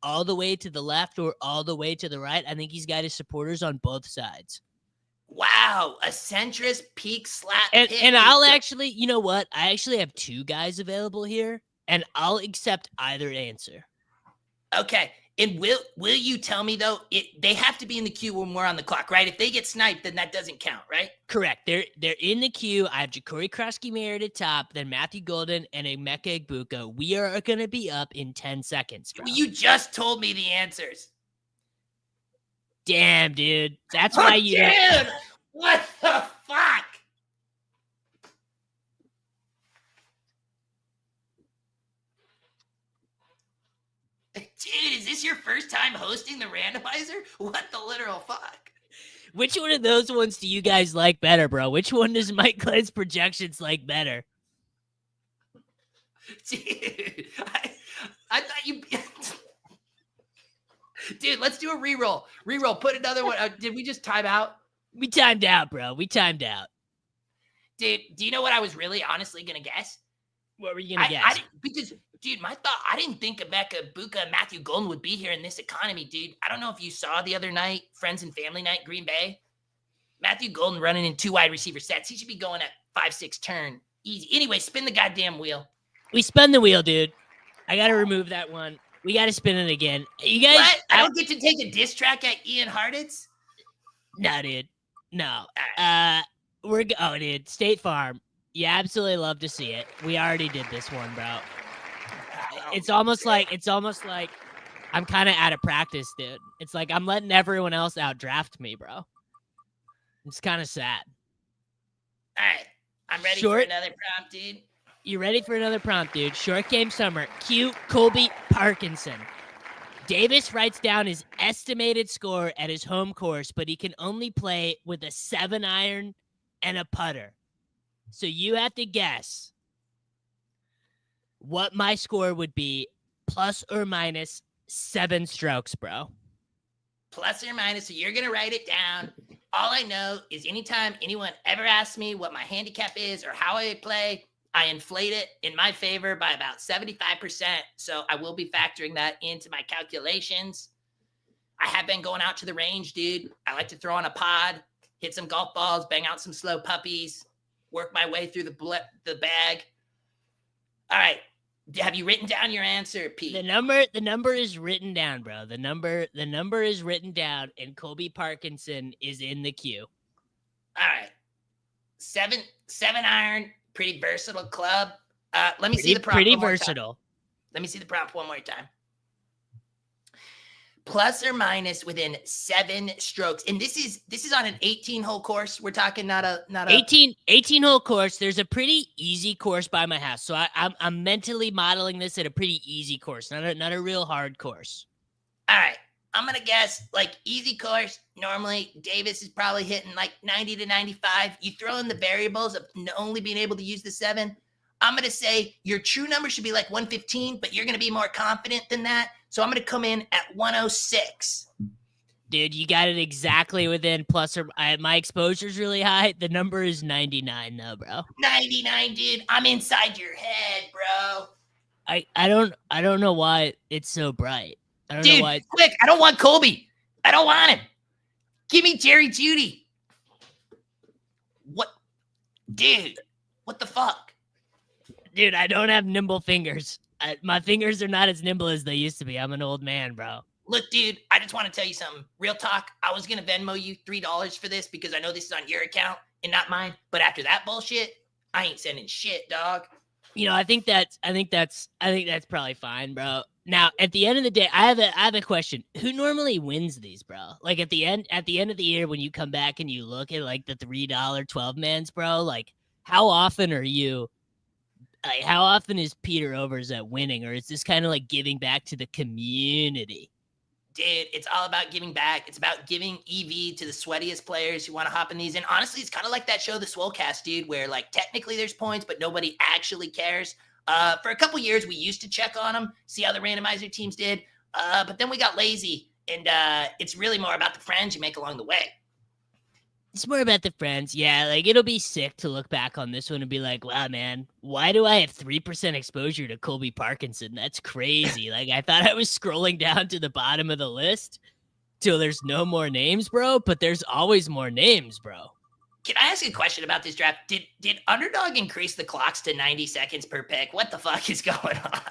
all the way to the left or all the way to the right. I think he's got his supporters on both sides. Wow, a centrist peak slap. And I'll actually, you know what? I actually have two guys available here, and I'll accept either answer. Okay. And will you tell me though? They have to be in the queue when we're on the clock, right? If they get sniped, then that doesn't count, right? Correct. They're in the queue. I have Ja'Cory Krosky Merritt at top, then Matthew Golden and a Mecca Egbuka. We are going to be up in 10 seconds, bro. You just told me the answers. Damn, dude. That's why you. Dude, what the fuck? Dude, is this your first time hosting the randomizer? What the literal fuck? Which one of those ones do you guys like better, bro? Which one does Mike Glenn's projections like better? Dude, I thought you... Dude, let's do a reroll. Reroll, put another one. Did we just time out? We timed out, bro. We timed out. Dude, do you know what I was really honestly going to guess? What were you going to guess? Because, dude, I didn't think Emeka Egbuka and Matthew Golden would be here in this economy, dude. I don't know if you saw the other night, Friends and Family Night, Green Bay. Matthew Golden running in 2 wide receiver sets. He should be going at 5-6 turn. Easy. Anyway, spin the goddamn wheel. We spun the wheel, dude. I got to remove that one. We got to spin it again. You guys. What? I don't get to take a diss track at Ian Harditz? No, dude. No. Dude. State Farm. You absolutely love to see it. We already did this one, bro. It's almost like I'm kind of out of practice, dude. It's like I'm letting everyone else outdraft me, bro. It's kind of sad. All right. I'm ready for another prompt, dude. You ready for another prompt, dude? Short game summer. Cue Colby Parkinson. Davis writes down his estimated score at his home course, but he can only play with a 7-iron and a putter. So you have to guess what my score would be, plus or minus 7 strokes, bro. Plus or minus, so you're going to write it down. All I know is anytime anyone ever asks me what my handicap is or how I play, I inflate it in my favor by about 75%. So I will be factoring that into my calculations. I have been going out to the range, dude. I like to throw on a pod, hit some golf balls, bang out some slow puppies, work my way through the bag. All right. Have you written down your answer, Pete? The number is written down, bro. The number is written down, and Colby Parkinson is in the queue. All right. 7-iron, pretty versatile club. Let me see the prompt. Pretty versatile. Let me see the prompt one more time. Plus or minus within 7 strokes. And this is on an 18-hole course. We're talking not a 18-hole course. There's a pretty easy course by my house. So I'm mentally modeling this at a pretty easy course, not a real hard course. All right. I'm going to guess like easy course. Normally Davis is probably hitting like 90 to 95. You throw in the variables of only being able to use the 7. I'm going to say your true number should be like 115, but you're going to be more confident than that. So I'm going to come in at 106. Dude, you got it exactly within plus or my exposure's really high. The number is 99 though, bro. 99, dude. I'm inside your head, bro. I don't know why it's so bright. I don't know why. Quick, I don't want Colby. I don't want him. Give me Jerry Judy. What? Dude, what the fuck? Dude, I don't have nimble fingers. My fingers are not as nimble as they used to be. I'm an old man, bro. Look, dude, I just want to tell you something. Real talk, I was going to Venmo you $3 for this because I know this is on your account and not mine. But after that bullshit, I ain't sending shit, dog. You know, I think that's probably fine, bro. Now, at the end of the day, I have a question. Who normally wins these, bro? Like at the end of the year when you come back and you look at like the $3 12-mans, bro, like how often is Peter Overzet winning, or is this kind of like giving back to the community? Dude, it's all about giving back. It's about giving EV to the sweatiest players who want to hop in these. And honestly, it's kind of like that show, The Swolecast, dude, where like technically there's points, but nobody actually cares. For a couple years, we used to check on them, see how the randomizer teams did. But then we got lazy, and it's really more about the friends you make along the way. It's more about the friends. Yeah, like it'll be sick to look back on this one and be like, wow, man, why do I have 3% exposure to Colby Parkinson? That's crazy. Like I thought I was scrolling down to the bottom of the list till there's no more names, bro, but there's always more names, bro. Can I ask a question about this draft? Did Underdog increase the clocks to 90 seconds per pick? What the fuck is going on?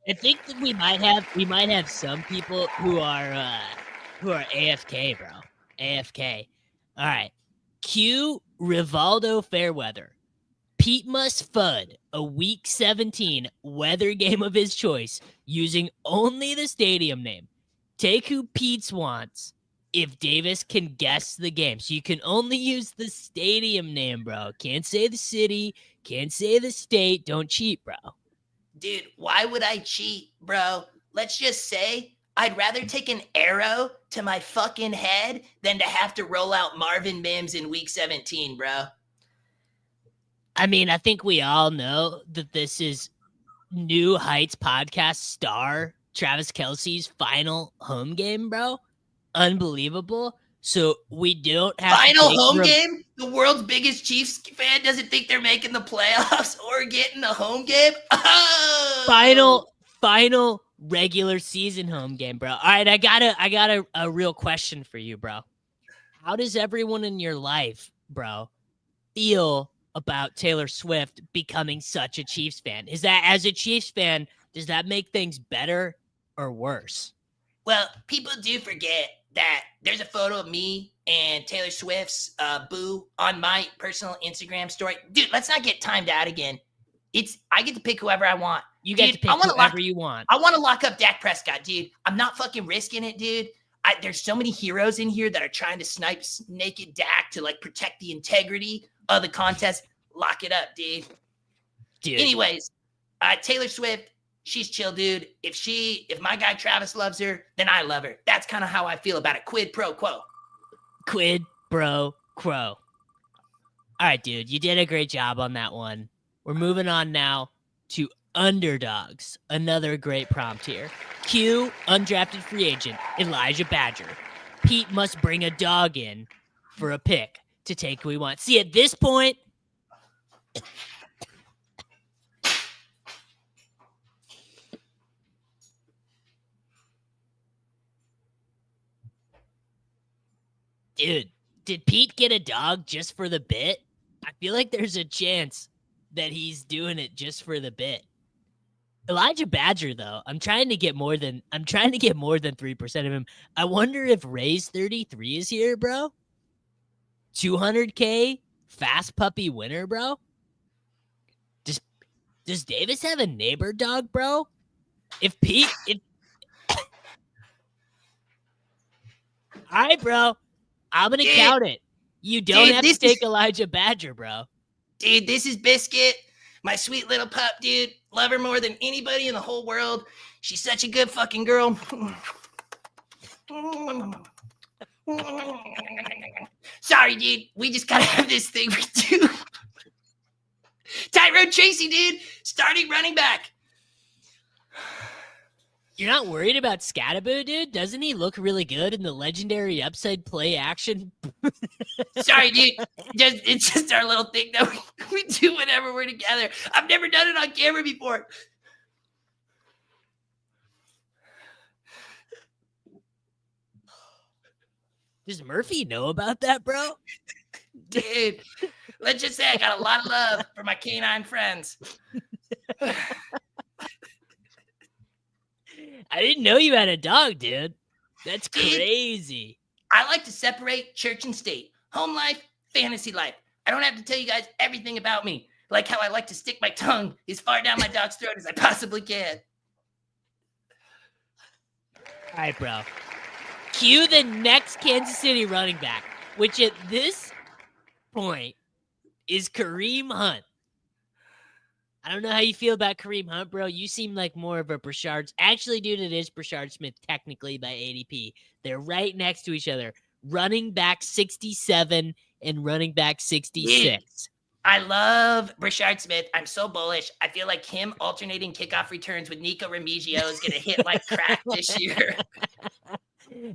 I think that we might have some people who are AFK, bro. AFK. All right. Q Rivaldo Fairweather. Pete must FUD a week 17 weather game of his choice using only the stadium name. Take who Pete's wants if Davis can guess the game. So you can only use the stadium name, bro. Can't say the city, can't say the state. Don't cheat, bro. Dude, why would I cheat, bro? Let's just say I'd rather take an arrow to my fucking head than to have to roll out Marvin Mims in week 17, bro. I mean, I think we all know that this is New Heights podcast star Travis Kelce's final home game, bro. Unbelievable. So we don't have final home game? The world's biggest Chiefs fan doesn't think they're making the playoffs or getting a home game? Oh! Final regular season home game, bro. All right, I got a real question for you, bro. How does everyone in your life, bro, feel about Taylor Swift becoming such a Chiefs fan? Is that, as a Chiefs fan, does that make things better or worse? Well, people do forget that there's a photo of me and Taylor Swift's boo on my personal Instagram story. Dude, let's not get timed out again. I get to pick whoever I want. You get to pick whoever you want. I want to lock up Dak Prescott, dude. I'm not fucking risking it, dude. There's so many heroes in here that are trying to snipe naked Dak to like protect the integrity of the contest. Lock it up, dude. Anyways, Taylor Swift, she's chill, dude. If my guy Travis loves her, then I love her. That's kind of how I feel about it. Quid pro quo. Quid pro quo. All right, dude. You did a great job on that one. We're moving on now to underdogs. Another great prompt here. Q, undrafted free agent, Elijah Badger. Pete must bring a dog in for a pick to take who he wants. See, at this point, dude, did Pete get a dog just for the bit? I feel like there's a chance that he's doing it just for the bit. Elijah Badger, though, I'm trying to get more than 3% of him. I wonder if Ray's 33 is here, bro. 200K fast puppy winner, bro. Does Davis have a neighbor dog, bro? All right, bro. I'm gonna count it. You don't have to take Elijah Badger, bro. Dude, this is Biscuit, my sweet little pup, dude. Love her more than anybody in the whole world. She's such a good fucking girl. Sorry, dude. We just gotta have this thing we do. Tyrone Tracy, dude. Starting running back. You're not worried about Scattaboo, dude? Doesn't he look really good in the legendary upside play action? Sorry, dude. It's just our little thing that we do whenever we're together. I've never done it on camera before. Does Murphy know about that, bro? Dude, Let's just say I got a lot of love for my canine friends. I didn't know you had a dog, dude. That's crazy. I like to separate church and state, home life, fantasy life. I don't have to tell you guys everything about me, like how I like to stick my tongue as far down my dog's throat as I possibly can. All right, bro. Cue the next Kansas City running back, which at this point is Kareem Hunt. I don't know how you feel about Kareem Hunt, bro. You seem like more of a Brashard. Actually, dude, it is Brashard Smith technically by ADP. They're right next to each other. Running back 67 and running back 66. I love Brashard Smith. I'm so bullish. I feel like him alternating kickoff returns with Nico Remigio is going to hit like crack this year.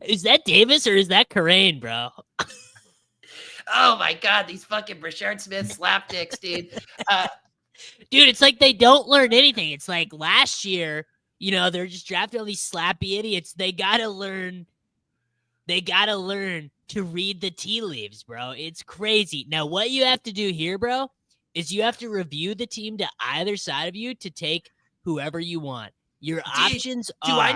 Is that Davis or is that Karain, bro? Oh, my God. These fucking Brashard Smith slapdicks, dude. Dude, it's like they don't learn anything. It's like last year, you know, they're just drafting all these slappy idiots. They gotta learn to read the tea leaves, bro. It's crazy. Now, what you have to do here, bro, is you have to review the team to either side of you to take whoever you want. Your options do are...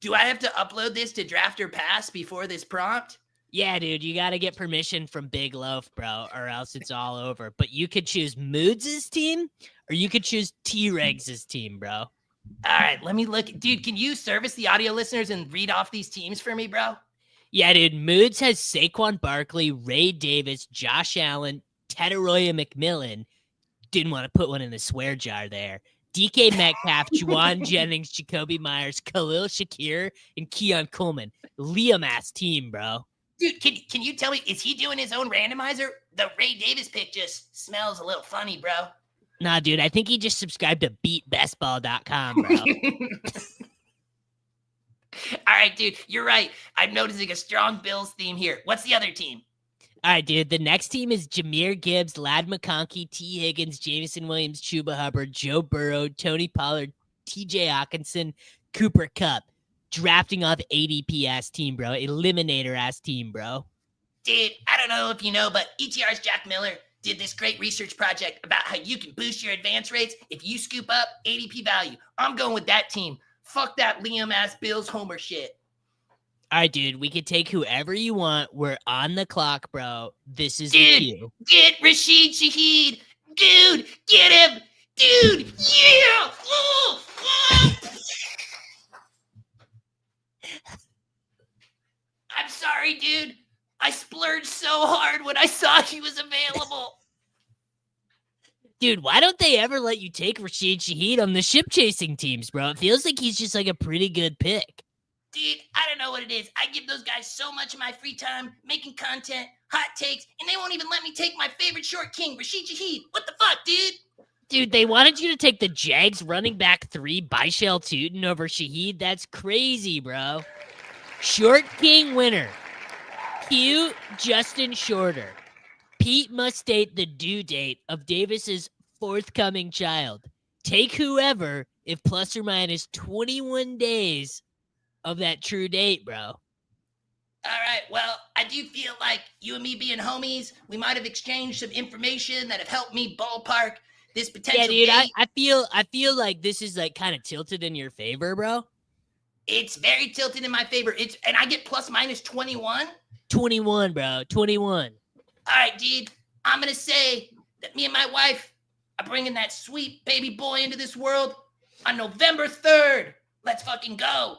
Do I have to upload this to Draft or Pass before this prompt? Yeah, dude, you got to get permission from Big Loaf, bro, or else it's all over. But you could choose Moods' team, or you could choose T-Regs' team, bro. All right, let me look. Dude, can you service the audio listeners and read off these teams for me, bro? Yeah, dude, Moods has Saquon Barkley, Ray Davis, Josh Allen, Tedoroya McMillan. Didn't want to put one in the swear jar there. DK Metcalf, Juwan Jennings, Jacoby Myers, Khalil Shakir, and Keon Coleman. Liam-ass team, bro. Dude, can you tell me, is he doing his own randomizer? The Ray Davis pick just smells a little funny, bro. Nah, dude, I think he just subscribed to beatbestball.com, bro. All right, dude, you're right. I'm noticing a strong Bills theme here. What's the other team? All right, dude, the next team is Jahmyr Gibbs, Lad McConkey, T. Higgins, Jameson Williams, Chuba Hubbard, Joe Burrow, Tony Pollard, TJ Hawkinson, Cooper Kupp. Drafting off ADP-ass team, bro. Eliminator-ass team, bro. Dude, I don't know if you know, but ETR's Jack Miller did this great research project about how you can boost your advance rates if you scoop up ADP value. I'm going with that team. Fuck that Liam-ass Bills homer shit. All right, dude, we can take whoever you want. We're on the clock, bro. This is the cue. Get Rashid Shaheed. Dude, get him. Dude, yeah. Oh, oh. I'm sorry, dude. I splurged so hard when I saw he was available. Dude, why don't they ever let you take Rashid Shaheed on the ship chasing teams, bro? It feels like he's just like a pretty good pick. Dude, I don't know what it is. I give those guys so much of my free time making content, hot takes, and they won't even let me take my favorite short king, Rashid Shaheed. What the fuck, dude? Dude, they wanted you to take the Jags running back 3, Byshell Tootin over Shaheed. That's crazy, bro. Short king winner. Cue Justin Shorter. Pete must state the due date of Davis's forthcoming child. Take whoever if plus or minus 21 days of that true date, bro. All right, well, I do feel like you and me being homies, we might have exchanged some information that have helped me ballpark this potential date. Yeah, dude, date. I feel like this is like kind of tilted in your favor, bro. It's very tilted in my favor. And I get plus minus 21. 21, bro. 21. All right, dude. I'm going to say that me and my wife are bringing that sweet baby boy into this world on November 3rd. Let's fucking go.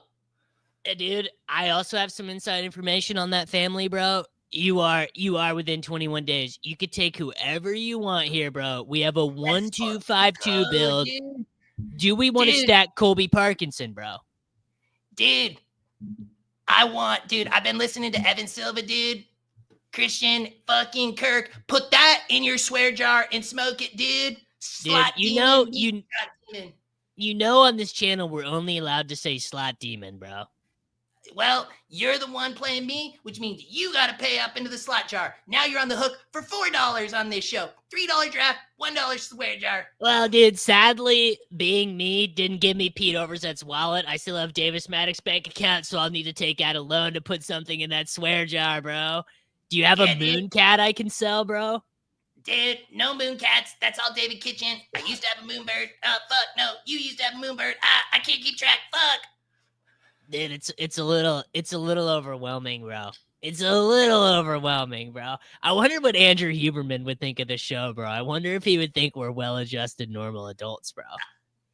Yeah, dude, I also have some inside information on that family, bro. You are within 21 days. You could take whoever you want here, bro. We have a 1-2-5-2 build. Dude. Do we want to stack Colby Parkinson, bro? Dude, I've been listening to Evan Silva, dude. Christian fucking Kirk. Put that in your swear jar and smoke it, dude. Slot dude, demon. You know on this channel we're only allowed to say slot demon, bro. Well, you're the one playing me, which means you got to pay up into the slot jar. Now you're on the hook for $4 on this show. $3 draft, $1 swear jar. Well, dude, sadly, being me didn't give me Pete Overzet's wallet. I still have Davis Mattek's bank account, so I'll need to take out a loan to put something in that swear jar, bro. Do you have a moon cat I can sell, bro? Dude, no moon cats. That's all David Kitchen. I used to have a moonbird. Fuck, no. You used to have a moonbird. I can't keep track. Fuck. Dude, it's a little overwhelming, bro. It's a little overwhelming, bro. I wonder what Andrew Huberman would think of the show, bro. I wonder if he would think we're well-adjusted normal adults, bro.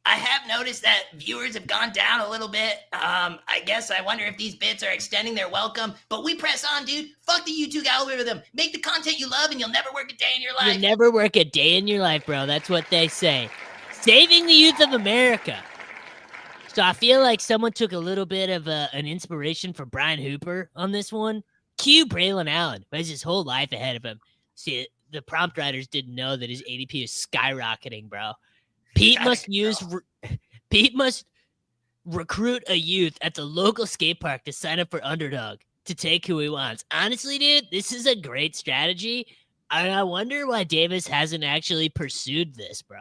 I have noticed that viewers have gone down a little bit. I guess I wonder if these bits are extending their welcome. But we press on, dude. Fuck the YouTube algorithm. Make the content you love and you'll never work a day in your life. You'll never work a day in your life, bro. That's what they say. Saving the youth of America. So I feel like someone took a little bit of an inspiration for Brian Hooper on this one. Cue Braylon Allen, who has his whole life ahead of him. See, the prompt writers didn't know that his ADP is skyrocketing, bro. Pete must recruit a youth at the local skate park to sign up for Underdog to take who he wants. Honestly, dude, this is a great strategy. And I wonder why Davis hasn't actually pursued this, bro.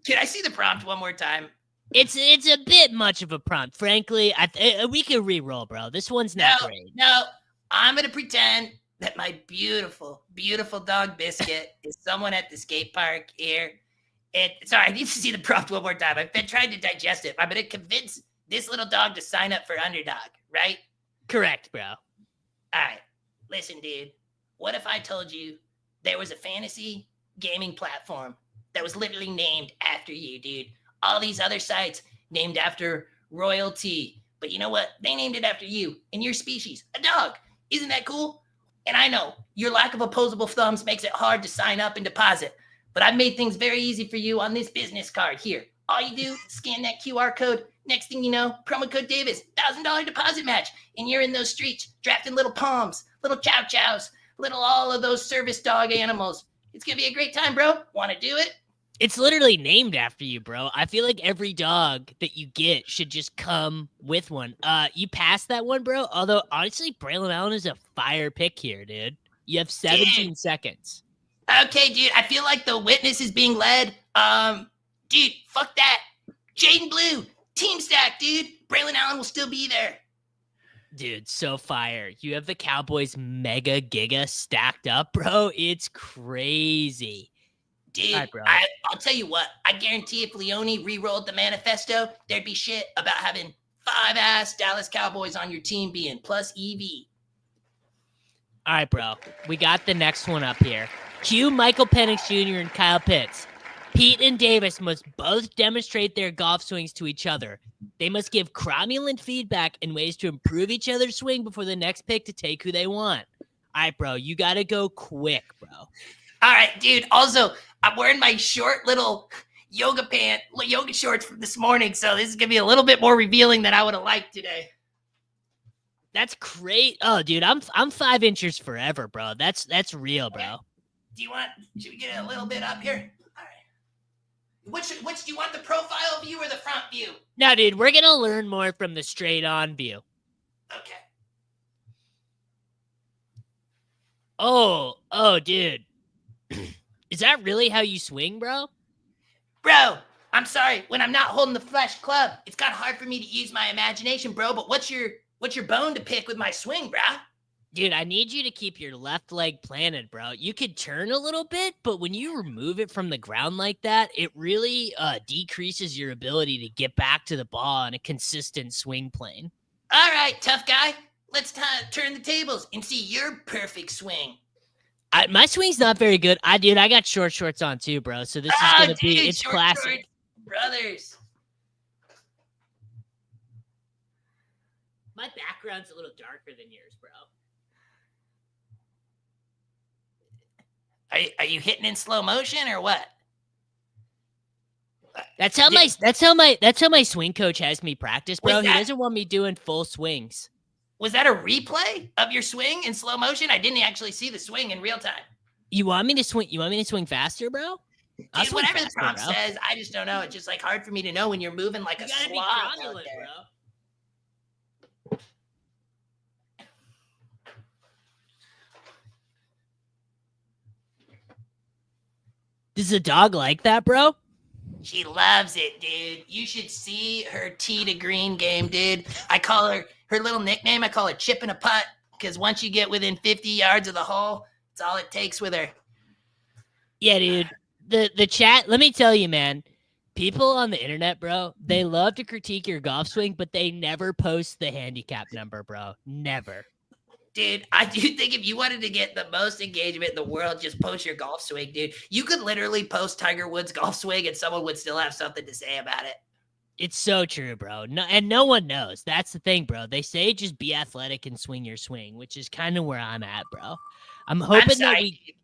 Can I see the prompt one more time? It's a bit much of a prompt. Frankly, we can re-roll, bro. This one's not great. No, I'm going to pretend that my beautiful, beautiful dog Biscuit is someone at the skate park here. Sorry, I need to see the prompt one more time. I've been trying to digest it. I'm going to convince this little dog to sign up for Underdog, right? Correct, bro. All right. Listen, dude. What if I told you there was a fantasy gaming platform that was literally named after you, dude? All these other sites named after royalty. But you know what? They named it after you and your species, a dog. Isn't that cool? And I know your lack of opposable thumbs makes it hard to sign up and deposit. But I've made things very easy for you on this business card here. All you do, scan that QR code. Next thing you know, promo code Davis, $1,000 deposit match. And you're in those streets, drafting little poms, little chow chows, little all of those service dog animals. It's going to be a great time, bro. Want to do it? It's literally named after you, bro. I feel like every dog that you get should just come with one. You passed that one, bro. Although, honestly, Braylon Allen is a fire pick here, dude. You have 17 seconds. Okay, dude, I feel like the witness is being led. Dude, fuck that. Jaden Blue, team stack, dude. Braylon Allen will still be there. Dude, so fire. You have the Cowboys mega giga stacked up, bro. It's crazy. Dude, right, bro. I'll tell you what. I guarantee if Leone re-rolled the manifesto, there'd be shit about having 5-ass Dallas Cowboys on your team being plus EV. All right, bro. We got the next one up here. Cue Michael Penix Jr. and Kyle Pitts. Pete and Davis must both demonstrate their golf swings to each other. They must give cromulent feedback and ways to improve each other's swing before the next pick to take who they want. All right, bro. You got to go quick, bro. All right, dude. Also, I'm wearing my short little yoga shorts from this morning, so this is going to be a little bit more revealing than I would have liked today. That's great. Oh, dude, I'm 5 inches forever, bro. That's real, bro. Should we get a little bit up here? All right. Which do you want, the profile view or the front view? No, dude, we're going to learn more from the straight on view. Okay. Oh, dude. Is that really how you swing, bro? Bro, I'm sorry. When I'm not holding the flesh club, it's kind of hard for me to use my imagination, bro. But what's your bone to pick with my swing, bro? Dude, I need you to keep your left leg planted, bro. You could turn a little bit, but when you remove it from the ground like that, it really decreases your ability to get back to the ball on a consistent swing plane. All right, tough guy. Let's turn the tables and see your perfect swing. My swing's not very good. I got short shorts on too, bro. So this is going to be, it's classic. Shorts, brothers. My background's a little darker than yours, bro. Are you hitting in slow motion or what? That's how my swing coach has me practice, bro. He doesn't want me doing full swings. Was that a replay of your swing in slow motion? I didn't actually see the swing in real time. You want me to swing faster, bro? Dude, whatever the prompt says, I just don't know. It's just like hard for me to know when you're moving like a sloth out there. Bro. Does the dog like that, bro? She loves it, dude. You should see her tee to green game, dude. I call her little nickname. I call her Chip in a Putt because once you get within 50 yards of the hole, it's all it takes with her. Yeah, dude. The chat, let me tell you, man. People on the internet, bro, they love to critique your golf swing, but they never post the handicap number, bro. Never. Dude, I do think if you wanted to get the most engagement in the world, just post your golf swing, dude. You could literally post Tiger Woods' golf swing and someone would still have something to say about it. It's so true, bro. No, and no one knows. That's the thing, bro. They say just be athletic and swing your swing, which is kind of where I'm at, bro. I'm hoping that we...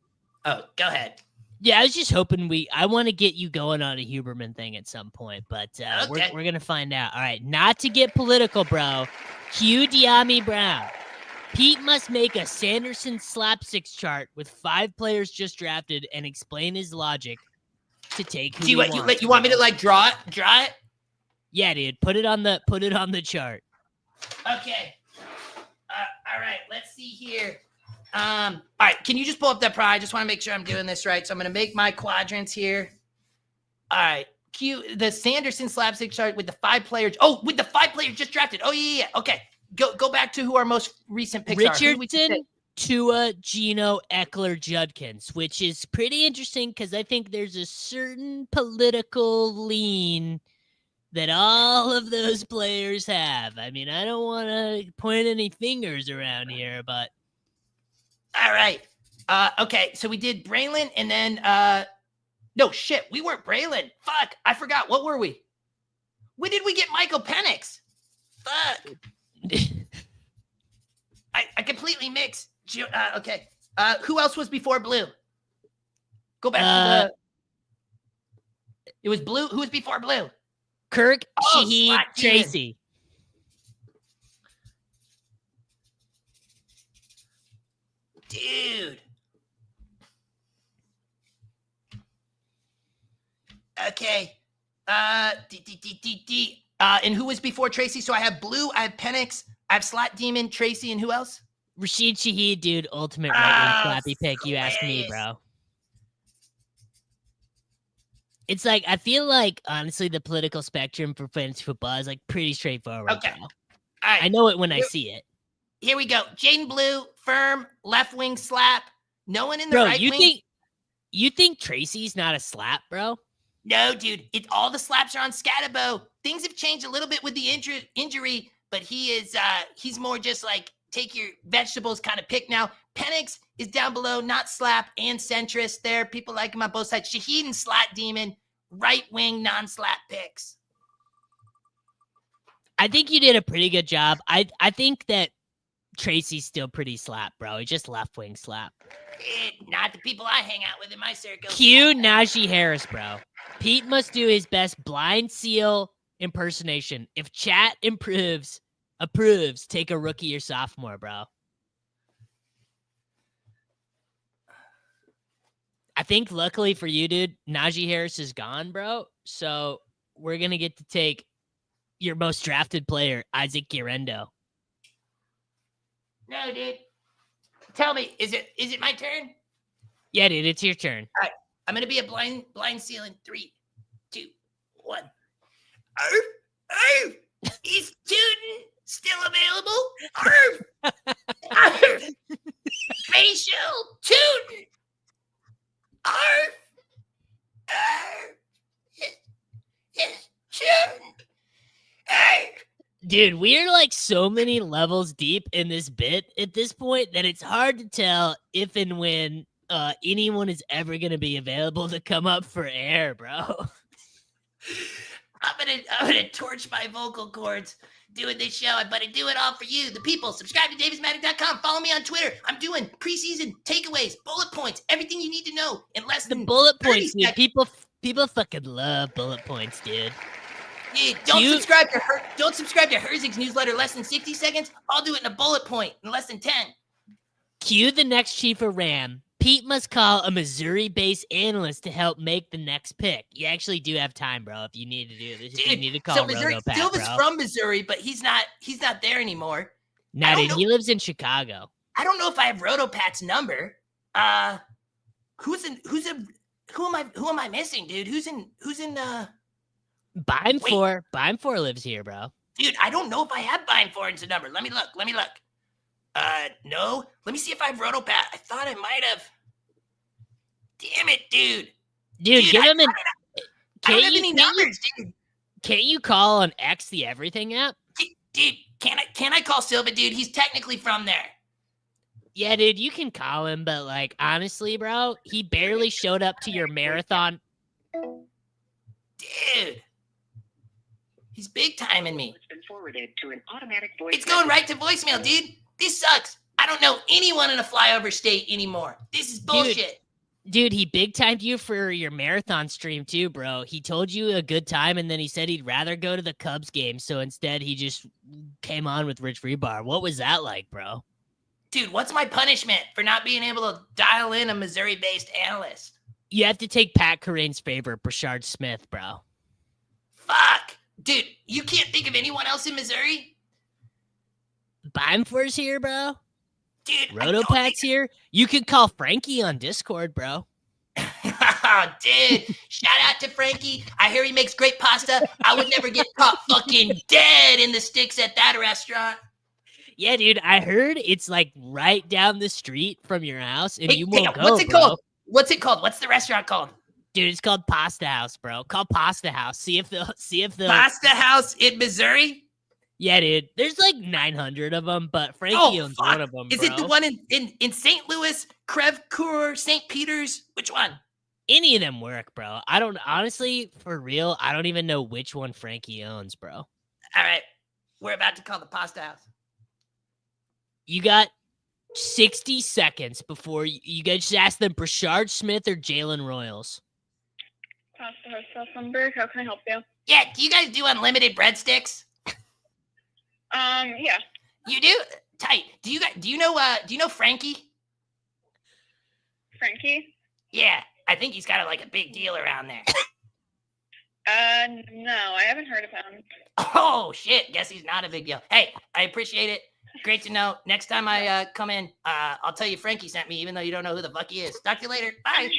Oh, go ahead. Yeah, I was just hoping I want to get you going on a Huberman thing at some point, but Okay. we're going to find out. All right, not to get political, bro. Q Diami Brown. Pete must make a Sanderson slapsticks chart with 5 players just drafted and explain his logic to take who Do you want me to like draw it? Yeah, dude. Put it on the chart. Okay. All right. Let's see here. All right. Can you just pull up that prize? I just want to make sure I'm doing this right. So I'm going to make my quadrants here. All right. The Sanderson slapstick chart with the 5 players. Oh, with the 5 players just drafted. Oh, yeah. Okay. Go back to who our most recent picks are. Richardson, Tua, Gino, Eckler, Judkins, which is pretty interesting because I think there's a certain political lean that all of those players have. I mean, I don't want to point any fingers around here, but... All right. Okay, so we did Braylon and then... No, shit, we weren't Braylon. Fuck, I forgot. What were we? When did we get Michael Penix? Fuck. I completely mixed. Okay. Who else was before Blue? Go back to the... It was Blue. Who was before Blue? Kirk, Shaheed, Tracy. Dude. Okay. And who was before Tracy? So I have Blue, I have Penix, I have Slot Demon, Tracy, and who else? Rashid Shaheed, dude. Ultimate right wing slappy pick. You asked me, bro. It's like, I feel like, honestly, the political spectrum for fantasy football is like pretty straightforward. Okay. Bro. All right. I know it when I see it. Here we go. Jaden Blue, firm, left wing slap. No one in the right wing. You think Tracy's not a slap, bro? No, dude. All the slaps are on Scatabo. Things have changed a little bit with the injury, but he's more just like take your vegetables kind of pick now. Penix is down below, not slap and centrist there. People like him on both sides. Shaheed and Slot Demon, right wing non-slap picks. I think you did a pretty good job. I think that Tracy's still pretty slap, bro. He just left wing slap. Not the people I hang out with in my circle. Cue Najee Harris, bro. Pete must do his best blind seal impersonation. If chat approves, take a rookie or sophomore, bro. I think luckily for you, dude, Najee Harris is gone, bro. So we're going to get to take your most drafted player, Isaac Guerrero. No, dude. Tell me, is it my turn? Yeah, dude, it's your turn. All right. I'm going to be a blind seal in 3, 2, 1. Is Tootin still available? Facial Tootin. Dude, we're like so many levels deep in this bit at this point that it's hard to tell if and when anyone is ever going to be available to come up for air, bro. I'm gonna torch my vocal cords doing this show. I'm gonna do it all for you, the people. Subscribe to davismattek.com. Follow me on Twitter. I'm doing preseason takeaways, bullet points, everything you need to know in less than bullet points, dude. People fucking love bullet points, dude. Yeah, don't subscribe to Herzig's newsletter less than 60 seconds. I'll do it in a bullet point in less than 10. Cue the next chief of RAM. Pete must call a Missouri-based analyst to help make the next pick. You actually do have time, bro, if you need to do this. If you need to call Roto-Pat, Silva's from Missouri, but he's not there anymore. Nah, dude, he lives in Chicago. I don't know if I have Roto-Pat's number. Who am I missing, dude? Who's in Bime4 lives here, bro. Dude, I don't know if I have Bime4's number. Let me look. No. Let me see if I have Roto-Pat. I thought I might have. Damn it, dude. Dude, give him an. I don't have any numbers, dude. Can't you call on X the Everything app? Dude, can I call Silva, dude? He's technically from there. Yeah, dude, you can call him, but like honestly, bro, he barely showed up to your marathon. Dude. He's big timing me. It's been forwarded to an automatic voice. It's going right to voicemail, dude. This sucks. I don't know anyone in a flyover state anymore. This is bullshit. Dude, he big timed you for your marathon stream too, bro. He told you a good time, and then he said he'd rather go to the Cubs game, so instead he just came on with Rich Rebar. What was that like, bro? Dude, what's my punishment for not being able to dial in a Missouri-based analyst? You have to take Pat Corain's favorite, Brashard Smith, bro. Fuck. Dude, you can't think of anyone else in Missouri? Bimfor's here, bro. Dude, Rotopat's here. You could call Frankie on Discord, bro. Dude, shout out to Frankie. I hear he makes great pasta. I would never get caught fucking dead in the sticks at that restaurant. Yeah, dude, I heard it's like right down the street from your house, and you won't go, What's it bro. called? What's it called? What's the restaurant called? Dude, it's called Pasta House, bro. Call Pasta House. See if the Pasta House in Missouri? Yeah, dude. There's like 900 of them, but Frankie owns one of them, Is bro. it the one in St. Louis, Crevecoeur, St. Peter's? Which one? Any of them work, bro. I don't, honestly, for real, I don't even know which one Frankie owns, bro. All right. We're about to call the Pasta House. You got 60 seconds before you guys just ask them Brashard Smith or Jalen Royals. Pasta House cell number. How can I help you? Yeah, do you guys do unlimited breadsticks? Yeah. You do? Tight. Do you know Frankie? Frankie? Yeah, I think he's got a big deal around there. No, I haven't heard of him. Oh shit, guess he's not a big deal. Hey, I appreciate it. Great to know. Next time I come in, I'll tell you Frankie sent me, even though you don't know who the fuck he is. Talk to you later. Bye.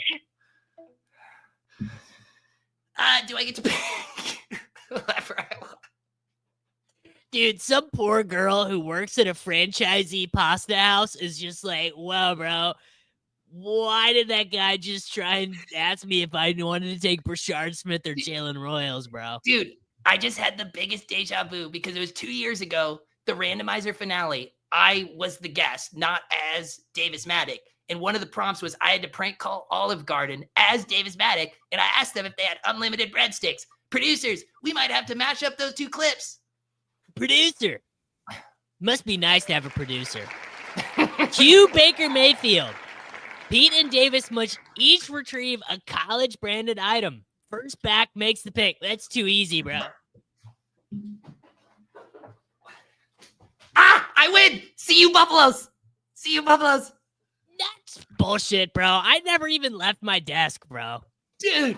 Do I get to pick whoever I want? Dude, some poor girl who works at a franchisee pasta house is just like, wow, bro, why did that guy just try and ask me if I wanted to take Brashard Smith or Jalen Royals, bro? Dude, I just had the biggest deja vu because it was 2 years ago, the randomizer finale. I was the guest, not as Davis Mattek. And one of the prompts was I had to prank call Olive Garden as Davis Mattek, and I asked them if they had unlimited breadsticks. Producers, we might have to match up those two clips. Producer. Must be nice to have a producer. Cue Baker Mayfield. Pete and Davis must each retrieve a college-branded item. First back makes the pick. That's too easy, bro. I win! See you, Buffaloes! See you, Buffaloes! That's bullshit, bro. I never even left my desk, bro. Dude,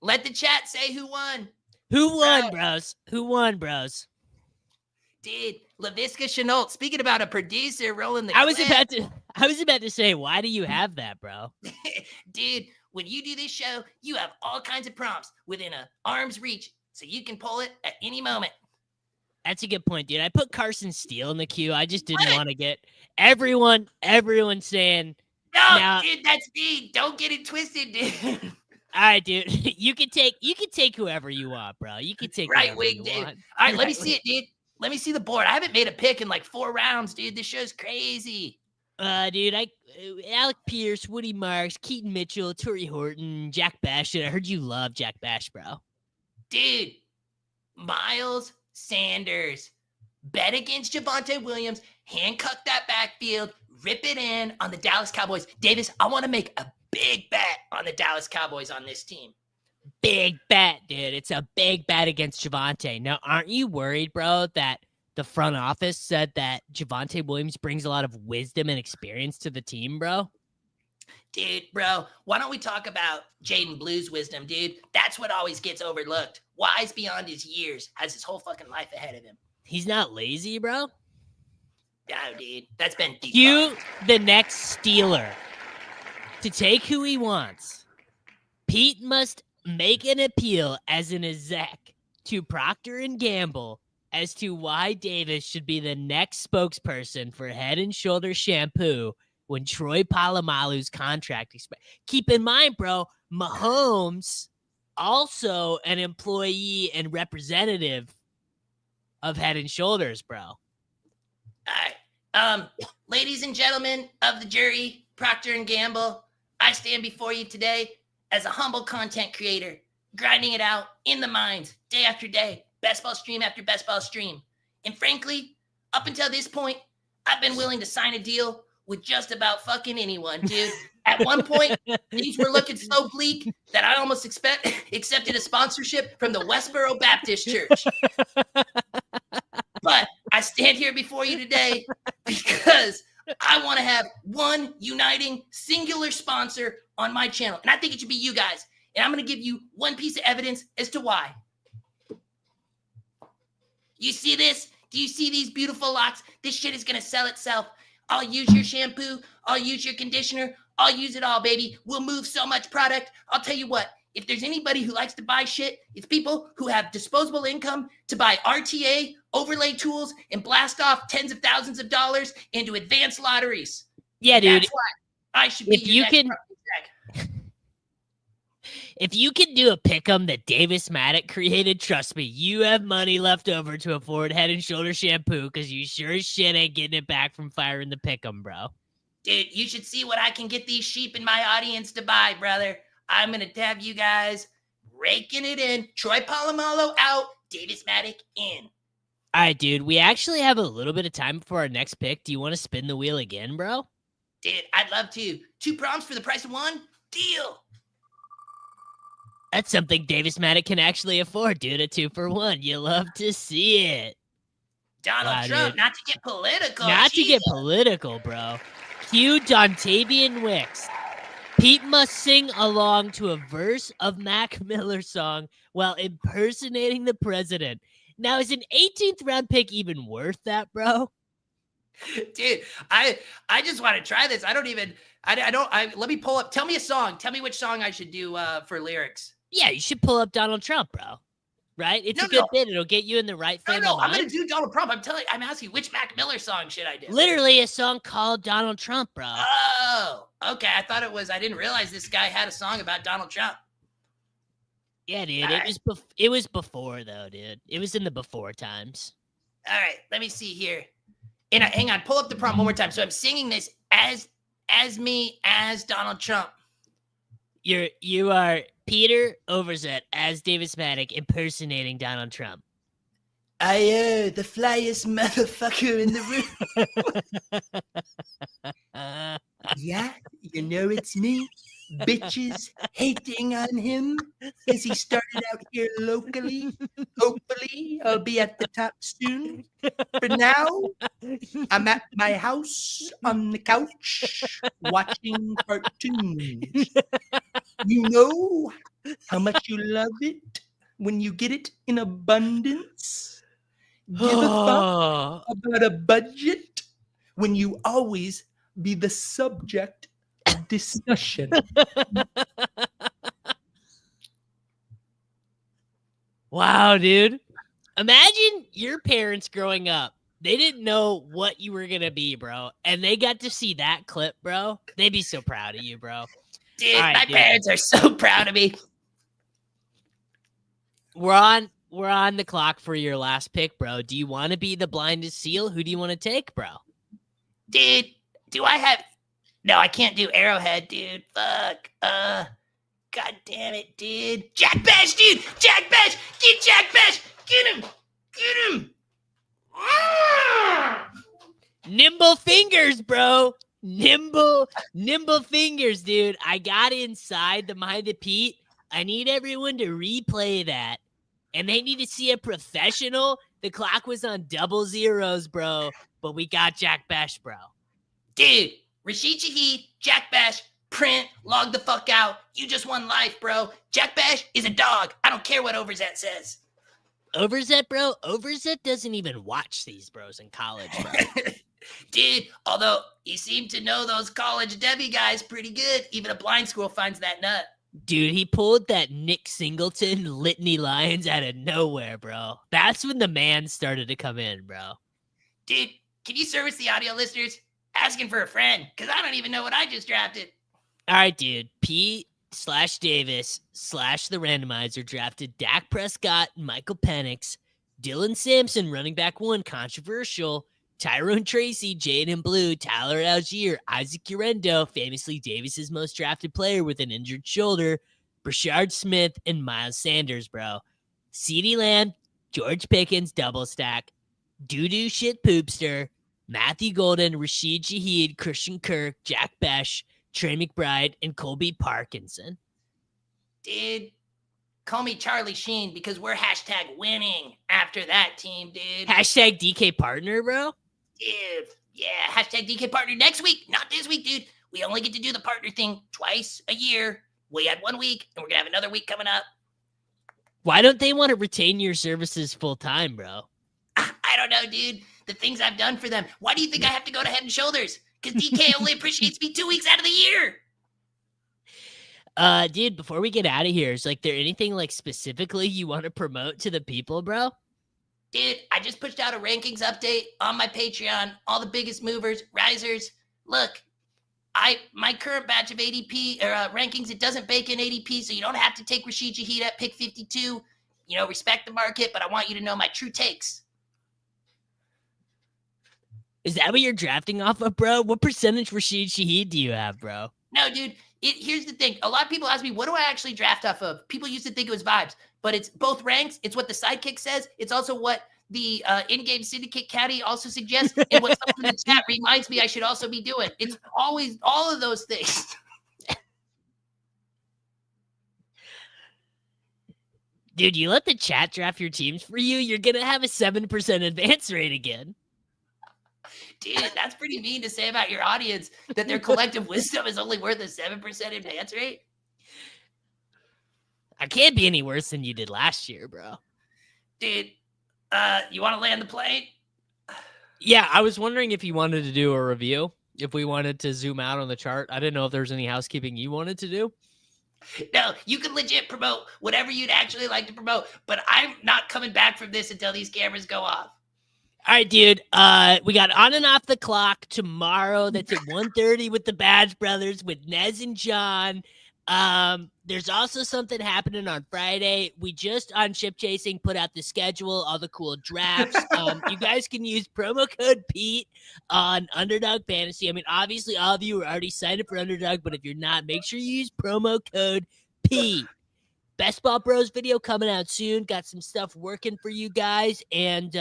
let the chat say who won. Who won, bros? Who won, bros? Dude, LaVisca Chenault. Speaking about a producer rolling the I was clip. about to say, why do you have that, bro? Dude, when you do this show, you have all kinds of prompts within an arm's reach, so you can pull it at any moment. That's a good point, dude. I put Carson Steele in the queue. I just didn't want to get everyone saying, No, dude, that's me. Don't get it twisted, dude. All right, dude. You can take whoever you want, bro. You can take right whoever wing, you dude. want. All right, let me see it, dude. Let me see the board. I haven't made a pick in like 4 rounds, dude. This show's crazy. Dude, Alec Pierce, Woody Marks, Keaton Mitchell, Torrey Horton, Jack Bash. I heard you love Jack Bash, bro. Dude, Miles Sanders. Bet against Javonte Williams. Handcuff that backfield. Rip it in on the Dallas Cowboys. Davis, I want to make a big bet on the Dallas Cowboys on this team. Big bet, dude. It's a big bet against Javonte. Now, aren't you worried, bro, that the front office said that Javonte Williams brings a lot of wisdom and experience to the team, bro? Dude, bro, why don't we talk about Jaden Blue's wisdom, dude? That's what always gets overlooked. Wise beyond his years, has his whole fucking life ahead of him. He's not lazy, bro? No, dude. That's been deep. You, the next Steeler, to take who he wants. Pete must make an appeal as an exec to Procter & Gamble as to why Davis should be the next spokesperson for Head & Shoulders shampoo when Troy Polamalu's contract expired. Keep in mind, bro, Mahomes also an employee and representative of Head and Shoulders, bro. All right. Ladies and gentlemen of the jury, Procter & Gamble, I stand before you today as a humble content creator, grinding it out in the mines, day after day, best ball stream after best ball stream. And frankly, up until this point, I've been willing to sign a deal with just about fucking anyone, dude. At one point, things were looking so bleak that I almost accepted a sponsorship from the Westboro Baptist Church. But I stand here before you today because I want to have one uniting singular sponsor on my channel. And I think it should be you guys. And I'm going to give you one piece of evidence as to why. You see this? Do you see these beautiful locks? This shit is going to sell itself. I'll use your shampoo. I'll use your conditioner. I'll use it all, baby. We'll move so much product. I'll tell you what. If there's anybody who likes to buy shit, it's people who have disposable income to buy RTA, overlay tools, and blast off tens of thousands of dollars into advanced lotteries. Yeah, dude. That's why I should be your next Jack. If you can do a pick'em that Davis Mattek created, trust me, you have money left over to afford Head and Shoulders shampoo because you sure as shit ain't getting it back from firing the pick'em, bro. Dude, you should see what I can get these sheep in my audience to buy, brother. I'm going to have you guys raking it in. Troy Polamalu out, Davis Mattek in. All right, dude. We actually have a little bit of time before our next pick. Do you want to spin the wheel again, bro? Dude, I'd love to. 2 prompts for the price of 1? Deal. That's something Davis Mattek can actually afford, dude. A 2-for-1. You love to see it. Donald Trump, dude. Not to get political. Not to get political, bro. Cue Dontavian Wicks. Pete must sing along to a verse of Mac Miller's song while impersonating the president. Now, is an 18th round pick even worth that, bro? Dude, I just want to try this. Let me pull up. Tell me a song. Tell me which song I should do for lyrics. Yeah, you should pull up Donald Trump, bro. Right? It's a good bit. It'll get you in the right frame of mind. I'm going to do Donald Trump. I'm asking which Mac Miller song should I do? Literally a song called Donald Trump, bro. Oh, okay. I didn't realize this guy had a song about Donald Trump. Yeah, dude. It was before, though, dude. It was in the before times. All right. Let me see here. And hang on. Pull up the prompt one more time. So I'm singing this as me, as Donald Trump. You are Peter Overzet as Davis Mattek impersonating Donald Trump. I the flyest motherfucker in the room. Yeah, you know it's me. Bitches hating on him because he started out here locally. Hopefully, I'll be at the top soon. For now, I'm at my house on the couch watching cartoons. You know how much you love it when you get it in abundance. Give a fuck about a budget when you always be the subject of discussion. Wow, dude. Imagine your parents growing up. They didn't know what you were going to be, bro. And they got to see that clip, bro. They'd be so proud of you, bro. Dude, my parents are so proud of me. We're on the clock for your last pick, bro. Do you want to be the blindest seal? Who do you want to take, bro? Dude, do I have... No, I can't do Arrowhead, dude. Fuck. God damn it, dude. Jack Bash, dude! Jack Bash! Get Jack Bash! Get him! Get him! Nimble fingers, bro. Nimble fingers, dude. I got inside the mind of Pete. I need everyone to replay that. And they need to see a professional. The clock was on 00s, bro. But we got Jack Bash, bro. Dude, Rashid Shaheed, Jack Bash, print, log the fuck out. You just won life, bro. Jack Bash is a dog. I don't care what Overzet says. Overzet, bro? Overzet doesn't even watch these bros in college, bro. Dude, although you seem to know those college Debbie guys pretty good. Even a blind squirrel finds that nut. Dude, he pulled that Nick Singleton litany lines out of nowhere, bro. That's when the man started to come in, bro. Dude, can you service the audio listeners? asking for a friend because I don't even know what I just drafted. All right, dude. P/Davis/ the randomizer drafted Dak Prescott, Michael Penix, Dylan Sampson, running back 1, controversial, Tyrone Tracy, Jaden Blue, Tyler Algier, Isaac Urendo, famously Davis's most drafted player with an injured shoulder, Brashard Smith, and Miles Sanders, bro. CeeDee Lamb, George Pickens, double stack, doo-doo shit poopster, Matthew Golden, Rashid Shaheed, Christian Kirk, Jack Besh, Trey McBride, and Colby Parkinson. Dude, call me Charlie Sheen because we're #winning after that team, dude. #DK partner, bro? Dude, yeah, #DK partner next week, not this week, dude. We only get to do the partner thing twice a year. We had 1 week, and we're going to have another week coming up. Why don't they want to retain your services full time, bro? I don't know, dude. The things I've done for them. Why do you think I have to go to Head & Shoulders? Because DK only appreciates me 2 weeks out of the year. Dude, before we get out of here, is there anything specifically you want to promote to the people, bro? Dude, I just pushed out a rankings update on my Patreon. All the biggest movers, risers. Look, my current batch of ADP rankings, it doesn't bake in ADP, so you don't have to take Rashid Shaheed at pick 52. Respect the market, but I want you to know my true takes. Is that what you're drafting off of, bro? What percentage Rashid Shaheed do you have, bro? No, dude. Here's the thing. A lot of people ask me, what do I actually draft off of? People used to think it was vibes, but it's both ranks. It's what the sidekick says. It's also what the in-game syndicate caddy also suggests, and what someone in the chat reminds me I should also be doing. It's always all of those things. Dude, you let the chat draft your teams for you, you're going to have a 7% advance rate again. Dude, that's pretty mean to say about your audience, that their collective wisdom is only worth a 7% advance rate. I can't be any worse than you did last year, bro. Dude, you want to land the plane? Yeah, I was wondering if you wanted to do a review, if we wanted to zoom out on the chart. I didn't know if there was any housekeeping you wanted to do. No, you can legit promote whatever you'd actually like to promote, but I'm not coming back from this until these cameras go off. All right, dude. We got On and Off the Clock tomorrow. That's at 1:30 with the Badge Brothers with Nez and John. There's also something happening on Friday. We just on Ship Chasing put out the schedule, all the cool drafts. You guys can use promo code Pete on Underdog Fantasy. I mean, obviously, all of you are already signed up for Underdog, but if you're not, make sure you use promo code Pete. Best Ball Bros video coming out soon. Got some stuff working for you guys, and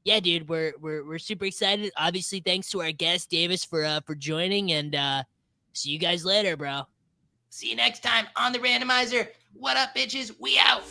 yeah, dude, we're super excited. Obviously, thanks to our guest Davis for joining, and see you guys later, bro. See you next time on the Randomizer. What up, bitches? We out.